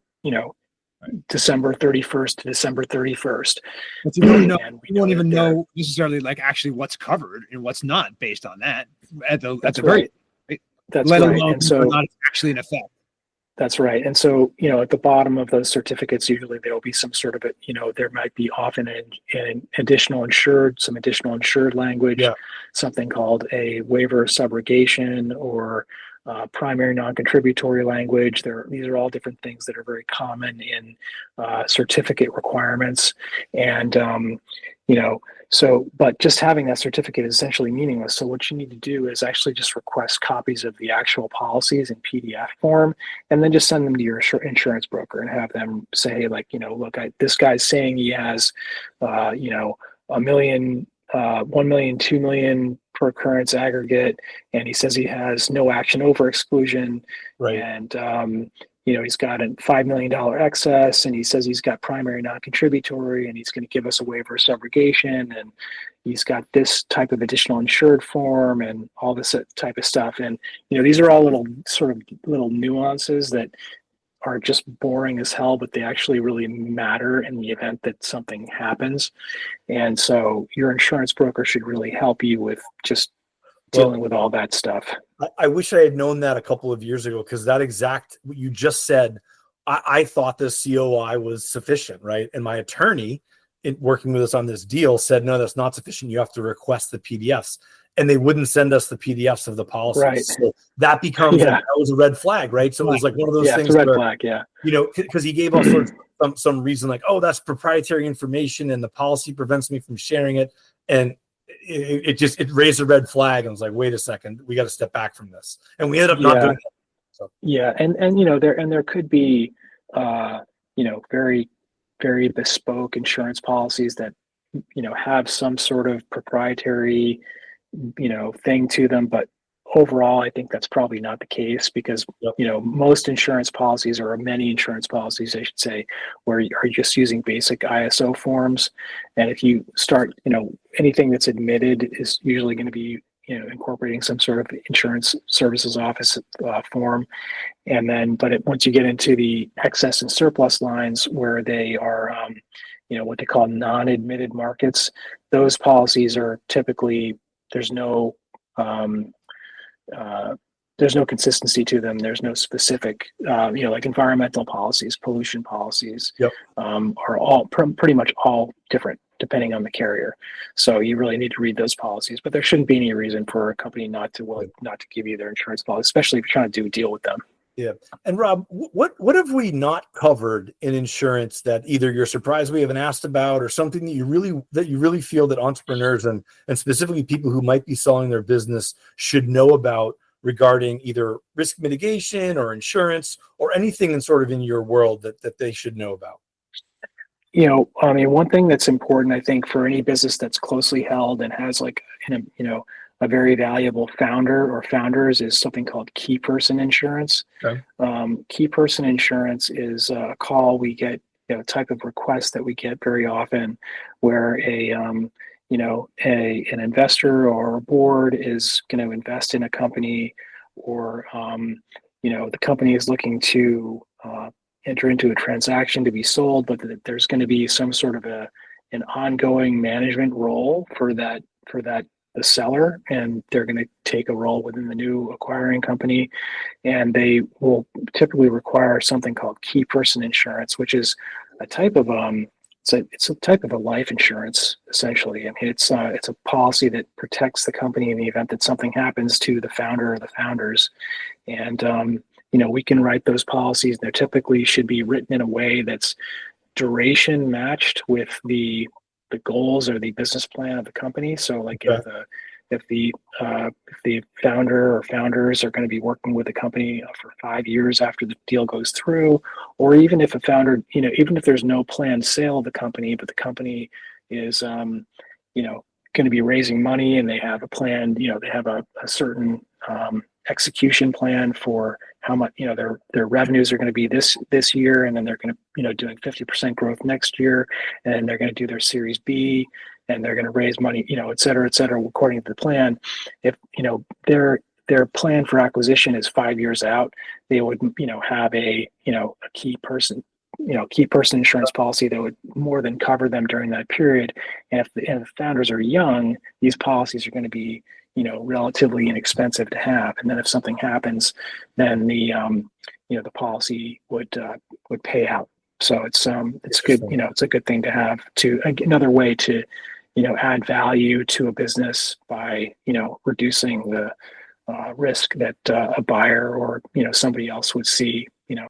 December 31st to December 31st. But you don't know, you won't even know necessarily like actually what's covered and what's not based on that at the very, that's let right. alone And so not actually in effect. That's right. And so, at the bottom of those certificates, usually there will be some sort of there might be often an additional insured, some additional insured language, something called a waiver of subrogation, or primary non-contributory language. These are all different things that are very common in certificate requirements. And, but just having that certificate is essentially meaningless. So what you need to do is actually just request copies of the actual policies in PDF form, and then just send them to your insurance broker and have them say, like, look, this guy's saying he has, a million, 1 million, 2 million per occurrence aggregate, and he says he has no action over exclusion, Right. and he's got a $5 million excess, and he says he's got primary non-contributory, and he's going to give us a waiver of subrogation, and he's got this type of additional insured form and all this type of stuff. And these are all little nuances that are just boring as hell, but they actually really matter in the event that something happens. And so your insurance broker should really help you with just dealing with all that stuff. I wish I had known that a couple of years ago, because that exact what you just said, I thought the COI was sufficient, right? And my attorney, working with us on this deal, said, no, that's not sufficient. You have to request the PDFs. And they wouldn't send us the PDFs of the policies. Right. So that becomes that was a red flag, right? So it was like one of those things it's a red where, flag, because he gave all sorts of some reason, like, oh, that's proprietary information and the policy prevents me from sharing it. And it raised a red flag. And I was like, wait a second, we got to step back from this. And we ended up not doing that. So. Yeah. And there could be, very, very bespoke insurance policies that, have some sort of proprietary, thing to them. But overall, I think that's probably not the case, because, most insurance policies, or many insurance policies, I should say, where you're just using basic ISO forms. And if you start, anything that's admitted is usually going to be, incorporating some sort of insurance services office form. And then, once you get into the excess and surplus lines, where they are, what they call non-admitted markets, those policies are typically, there's no consistency to them. There's no specific, like environmental policies, pollution policies, are all pretty much all different depending on the carrier. So you really need to read those policies, but there shouldn't be any reason for a company not to give you their insurance policy, especially if you're trying to do a deal with them. Yeah. And Rob, what have we not covered in insurance that either you're surprised we haven't asked about, or something that you really feel that entrepreneurs and specifically people who might be selling their business should know about regarding either risk mitigation or insurance, or anything in your world that they should know about? One thing that's important, I think, for any business that's closely held and has a very valuable founder or founders, is something called key person insurance. Okay. Key person insurance is a call we get, type of request that we get very often, where an investor or a board is going to invest in a company, or the company is looking to enter into a transaction to be sold, but there's going to be some sort of an ongoing management role for the seller, and they're going to take a role within the new acquiring company, and they will typically require something called key person insurance, which is a type of it's a type of a life insurance, essentially. I mean, it's a policy that protects the company in the event that something happens to the founder or the founders. And we can write those policies. They typically should be written in a way that's duration matched with the goals or the business plan of the company. So, like, if the founder or founders are going to be working with the company for 5 years after the deal goes through, or even if a founder, even if there's no planned sale of the company, but the company is, going to be raising money, and they have a plan, they have a certain execution plan for how much, their revenues are going to be this year, and then they're going to, doing 50% growth next year, and they're going to do their Series B, and they're going to raise money, et cetera, according to the plan. If, their plan for acquisition is 5 years out, they would, have a key person insurance policy that would more than cover them during that period. And if the founders are young, these policies are going to be, relatively inexpensive to have. And then if something happens, then the policy would pay out. So it's good, it's a good thing to have, another way to, add value to a business by, reducing the risk that a buyer or somebody else would see. The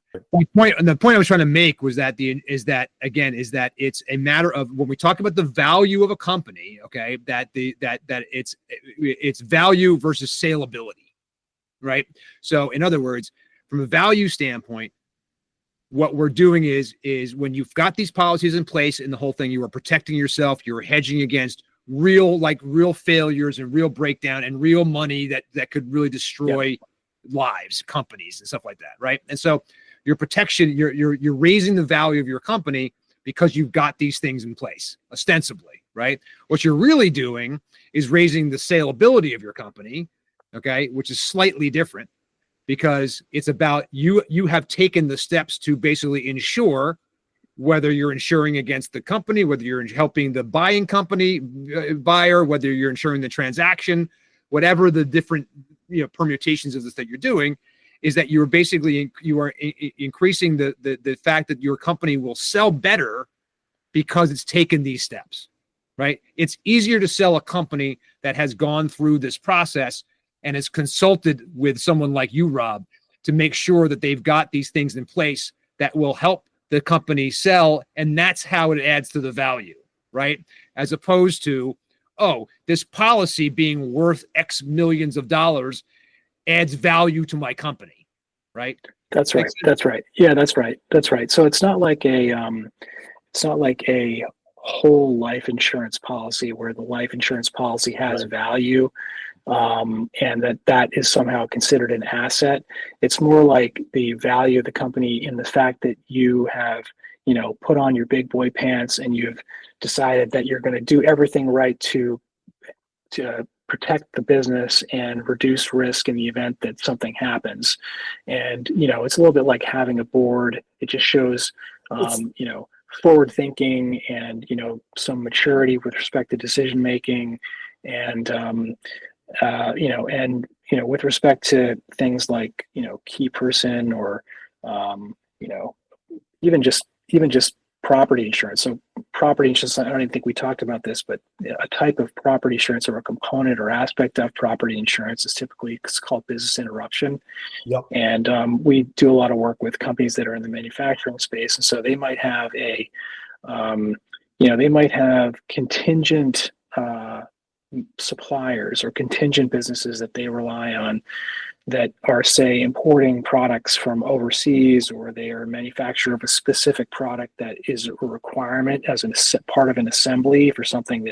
point I was trying to make was that it's a matter of, when we talk about the value of a company, okay, that it's value versus saleability, right? So in other words, from a value standpoint, what we're doing is when you've got these policies in place and the whole thing, you are protecting yourself, you're hedging against real failures and real breakdown and real money that could really destroy lives, companies, and stuff like that, right? And so your protection, you're raising the value of your company because you've got these things in place, ostensibly, right? What you're really doing is raising the saleability of your company, okay, which is slightly different, because it's about you have taken the steps to basically ensure, whether you're insuring against the company, whether you're helping the buying company buyer, whether you're insuring the transaction, whatever the different permutations of this that you're doing, is that you're basically increasing the fact that your company will sell better because it's taken these steps, right? It's easier to sell a company that has gone through this process and has consulted with someone like you, Rob, to make sure that they've got these things in place that will help the company sell, and that's how it adds to the value, right? As opposed to, oh, this policy being worth X millions of dollars adds value to my company, right? That's right. That's right. Yeah, that's right. That's right. So it's not like a whole life insurance policy where the life insurance policy has value, and that is somehow considered an asset. It's more like the value of the company in the fact that you have, put on your big boy pants and you've decided that you're going to do everything right to protect the business and reduce risk in the event that something happens. And, it's a little bit like having a board. It just shows, forward thinking and, some maturity with respect to decision making, and, with respect to things like, key person, or, even just property insurance. So property insurance, I don't even think we talked about this, but a type of property insurance, or a component or aspect of property insurance, is typically, it's called business interruption. Yep. And we do a lot of work with companies that are in the manufacturing space. And so they might have contingent suppliers or contingent businesses that they rely on, that are, say, importing products from overseas, or they are a manufacturer of a specific product that is a requirement as a part of an assembly for something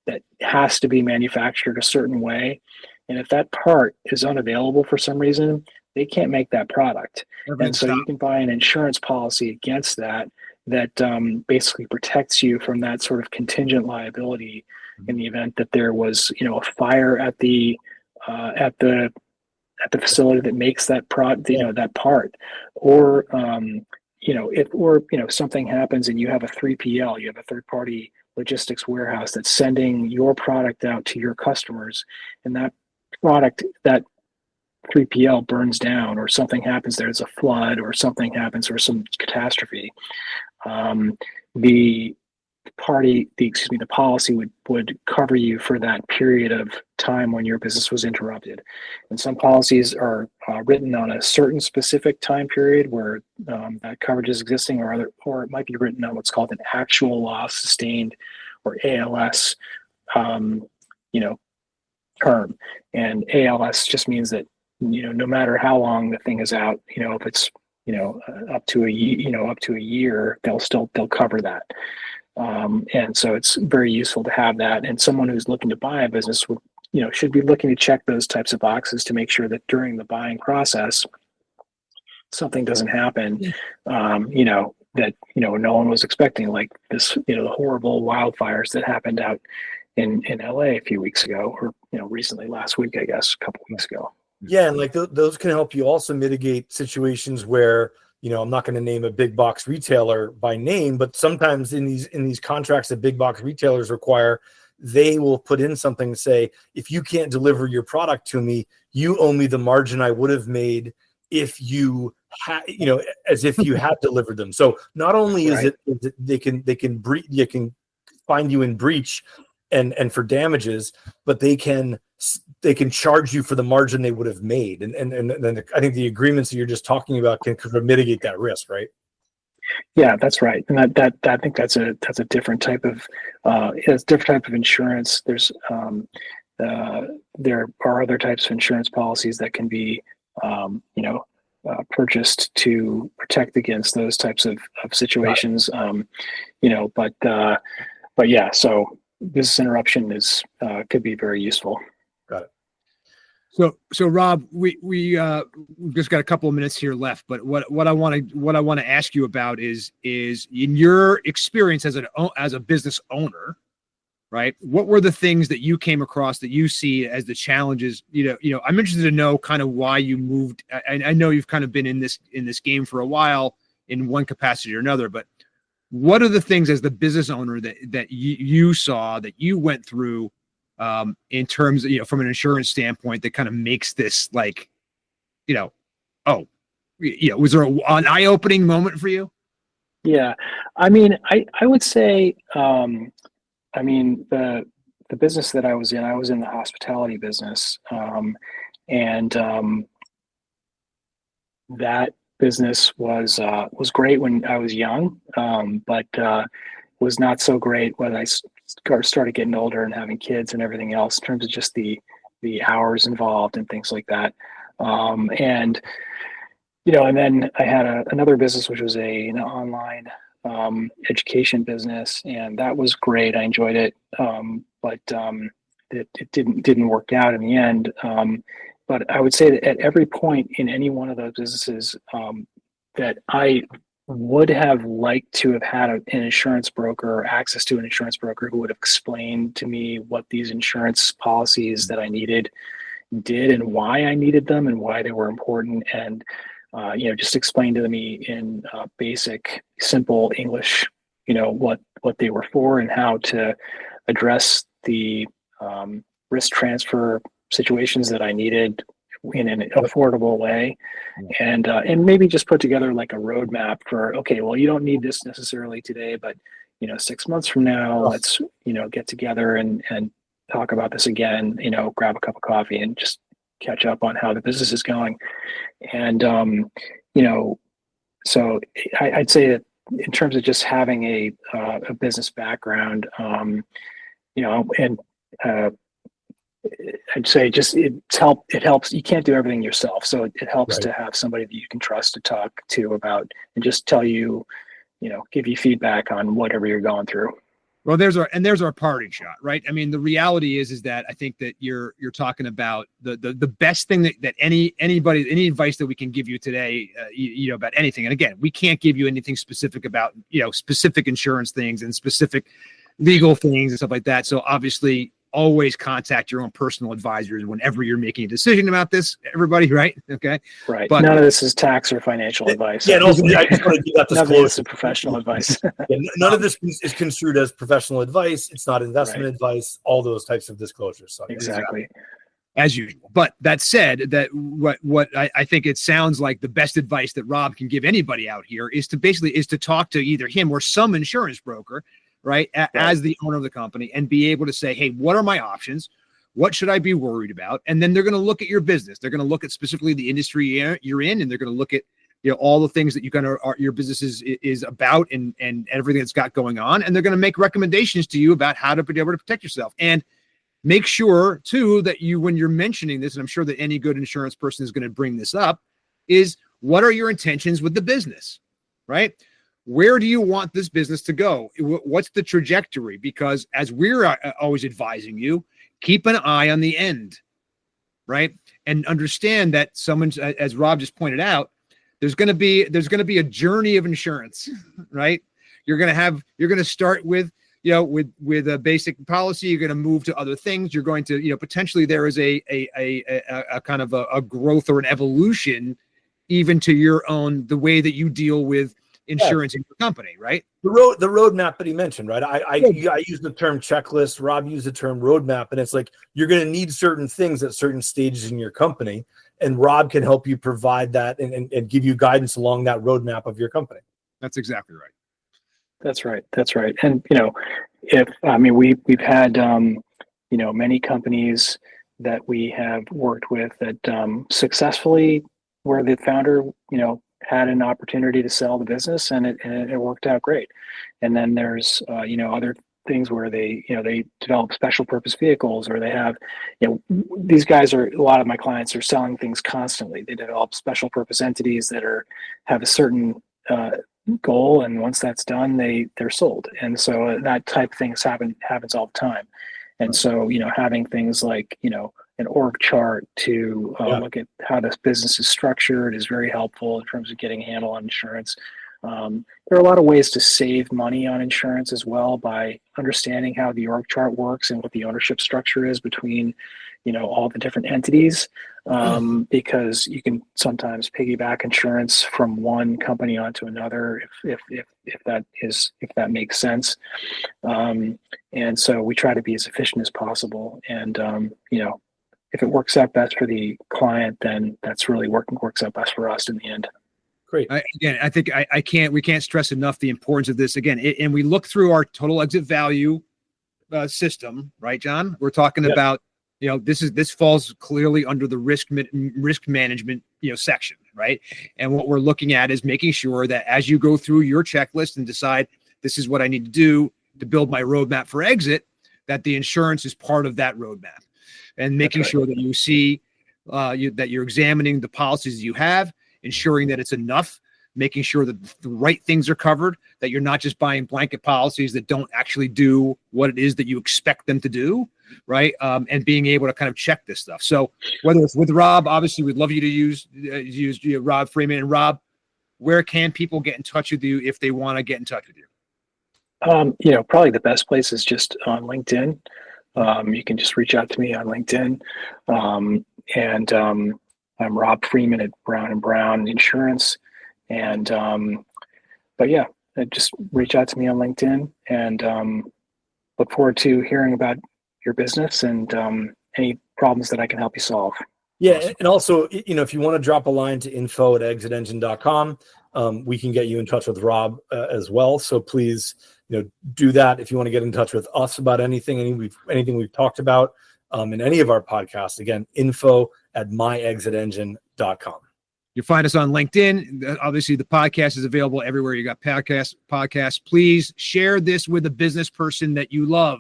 that has to be manufactured a certain way. And if that part is unavailable for some reason, they can't make that product. And so you can buy an insurance policy against that basically protects you from that sort of contingent liability in the event that there was, a fire at the facility that makes that that part, or if something happens and you have a 3PL, you have a third party logistics warehouse that's sending your product out to your customers, and that product, that 3PL burns down, or something happens, there's a flood or something happens, or some catastrophe, the policy would cover you for that period of time when your business was interrupted. And some policies are written on a certain specific time period where that coverage is existing, or it might be written on what's called an actual loss sustained, or ALS, term. And ALS just means that, no matter how long the thing is out, if it's, up to a year, they'll cover that. And so it's very useful to have that. And someone who's looking to buy a business should be looking to check those types of boxes to make sure that during the buying process, something doesn't happen, that, no one was expecting, like this, the horrible wildfires that happened out in LA a few weeks ago, or, recently, last week, I guess, a couple weeks ago. Yeah. And like those can help you also mitigate situations where, I'm not going to name a big box retailer by name, but sometimes in these contracts that big box retailers require, they will put in something to say, if you can't deliver your product to me, you owe me the margin I would have made if you had, as if you had delivered them. So not only is it they can find you in breach and for damages, but they can charge you for the margin they would have made. And then I think the agreements that you're just talking about can mitigate that risk, right? Yeah, that's right. And that I think that's a different type of it's a different type of insurance. There are other types of insurance policies that can be purchased to protect against those types of situations. But yeah, so business interruption is could be very useful. Got it. So Rob, we've just got a couple of minutes here left, but what I want to ask you about is in your experience as a business owner, right? What were the things that you came across that you see as the challenges? I'm interested to know kind of why you moved. I know you've kind of been in this game for a while in one capacity or another, but what are the things as the business owner that you saw, that you went through, in terms of, from an insurance standpoint, that kind of makes this like, was there an eye-opening moment for you? Yeah, I mean, I would say, the business that I was in the hospitality business, and that business was great when I was young, but was not so great when I started getting older and having kids and everything else, in terms of just the hours involved and things like that. And then I had another business, which was an online education business, and that was great. I enjoyed it, but it didn't work out in the end. But I would say that at every point in any one of those businesses, that I would have liked to have had an insurance broker, or access to an insurance broker, who would have explained to me what these insurance policies that I needed did, and why I needed them, and why they were important, and just explain to me in basic, simple English, what they were for, and how to address the risk transfer situations that I needed in an affordable way, and maybe just put together like a roadmap for, okay, well, you don't need this necessarily today, but 6 months from now, let's get together and talk about this again. Grab a cup of coffee and just catch up on how the business is going. And so I'd say that in terms of just having a business background, I'd say just it helps. You can't do everything yourself, so it helps Right. to have somebody that you can trust to talk to about, and just tell you, give you feedback on whatever you're going through. Well, there's our parting shot, right? I mean, the reality is that I think that you're talking about the best thing that any advice that we can give you today, about anything. And again, we can't give you anything specific about, specific insurance things and specific legal things and stuff like that. So obviously, always contact your own personal advisors whenever you're making a decision about this, everybody, right? Okay. Right. But none of this is tax or financial advice. Yeah, and also, I just want to give that None of this is disclosure. professional advice. Yeah, none of this is construed as professional advice. It's not investment Right. advice. All those types of disclosures. So, Exactly. as usual. But that said, that what I think it sounds like the best advice that Rob can give anybody out here is to talk to either him or some insurance broker, right, as the owner of the company, and be able to say, hey, what are my options? What should I be worried about? And then they're going to look at your business. They're going to look at specifically the industry you're in, and they're going to look at all the things that your business is about, and everything that's got going on, and they're going to make recommendations to you about how to be able to protect yourself. And make sure too that when you're mentioning this, and I'm sure that any good insurance person is going to bring this up, is what are your intentions with the business, right? Where do you want this business to go? What's the trajectory? Because as we're always advising you, keep an eye on the end, right? And understand that as Rob just pointed out, there's going to be a journey of insurance, right? You're going to start with a basic policy. You're going to move to other things. You're going to, potentially there is a kind of a growth or an evolution, even to the way that you deal with insurance in your company, right? the roadmap that he mentioned, right? I use the term checklist. Rob used the term roadmap, and it's like you're going to need certain things at certain stages in your company, and Rob can help you provide that and give you guidance along that roadmap of your company. That's exactly right. That's right. And we've had many companies that we have worked with that successfully, where the founder had an opportunity to sell the business, and it worked out great. And then there's other things where they develop special purpose vehicles, or they have, these guys are, a lot of my clients are selling things constantly. They develop special purpose entities that have a certain goal, and once that's done, they're sold. And so that type of things happens all the time. And so having things like an org chart to look at how this business is structured is very helpful in terms of getting a handle on insurance. There are a lot of ways to save money on insurance as well by understanding how the org chart works and what the ownership structure is between all the different entities, because you can sometimes piggyback insurance from one company onto another if that makes sense. And so we try to be as efficient as possible. And if it works out best for the client, then that's really works out best for us in the end. Great. I think we can't stress enough the importance of this. Again, and we look through our total exit value system, right, John? We're talking about, this falls clearly under the risk management, section, right? And what we're looking at is making sure that as you go through your checklist and decide this is what I need to do to build my roadmap for exit, that the insurance is part of that roadmap, and making sure that you see that you're examining the policies you have, ensuring that it's enough, making sure that the right things are covered, that you're not just buying blanket policies that don't actually do what it is that you expect them to do, right? And being able to kind of check this stuff. So whether it's with Rob, obviously we'd love you to use Rob Freeman. And Rob, where can people get in touch with you if they want to get in touch with you? Probably the best place is just on LinkedIn. You can just reach out to me on LinkedIn. And I'm Rob Freeman at Brown & Brown Insurance. And, just reach out to me on LinkedIn, and look forward to hearing about your business and any problems that I can help you solve. Yeah. Awesome. And also, if you want to drop a line to info@exitengine.com, we can get you in touch with Rob as well. So please, do that. If you want to get in touch with us about anything we've talked about in any of our podcasts, again, info@myexitengine.com. You'll find us on LinkedIn. Obviously, the podcast is available everywhere you got podcasts. Please share this with a business person that you love,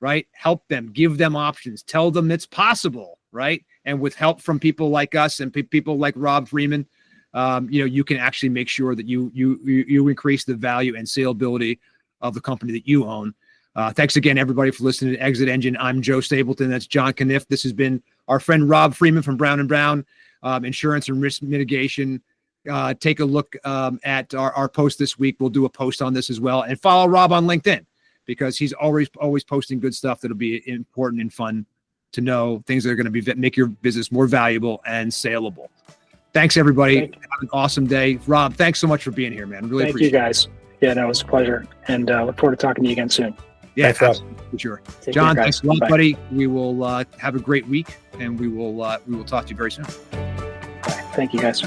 right? Help them, give them options, tell them it's possible, right? And with help from people like us and people like Rob Freeman, you can actually make sure that you increase the value and saleability of the company that you own. Thanks again, everybody, for listening to Exit Engine. I'm Joe Stapleton. That's John Caniff. This has been our friend Rob Freeman from Brown & Brown Insurance and Risk Mitigation. Take a look at our post this week. We'll do a post on this as well. And follow Rob on LinkedIn, because he's always posting good stuff that'll be important and fun to know, things that are going to make your business more valuable and saleable. Thanks, everybody. Have an awesome day. Rob, thanks so much for being here, man. Really appreciate it. Thank you, guys. Yeah, no, it was a pleasure. And look forward to talking to you again soon. Yeah, for sure. John, thanks a lot, Bye. buddy. We will have a great week, and we will talk to you very soon. Bye. Thank you, guys.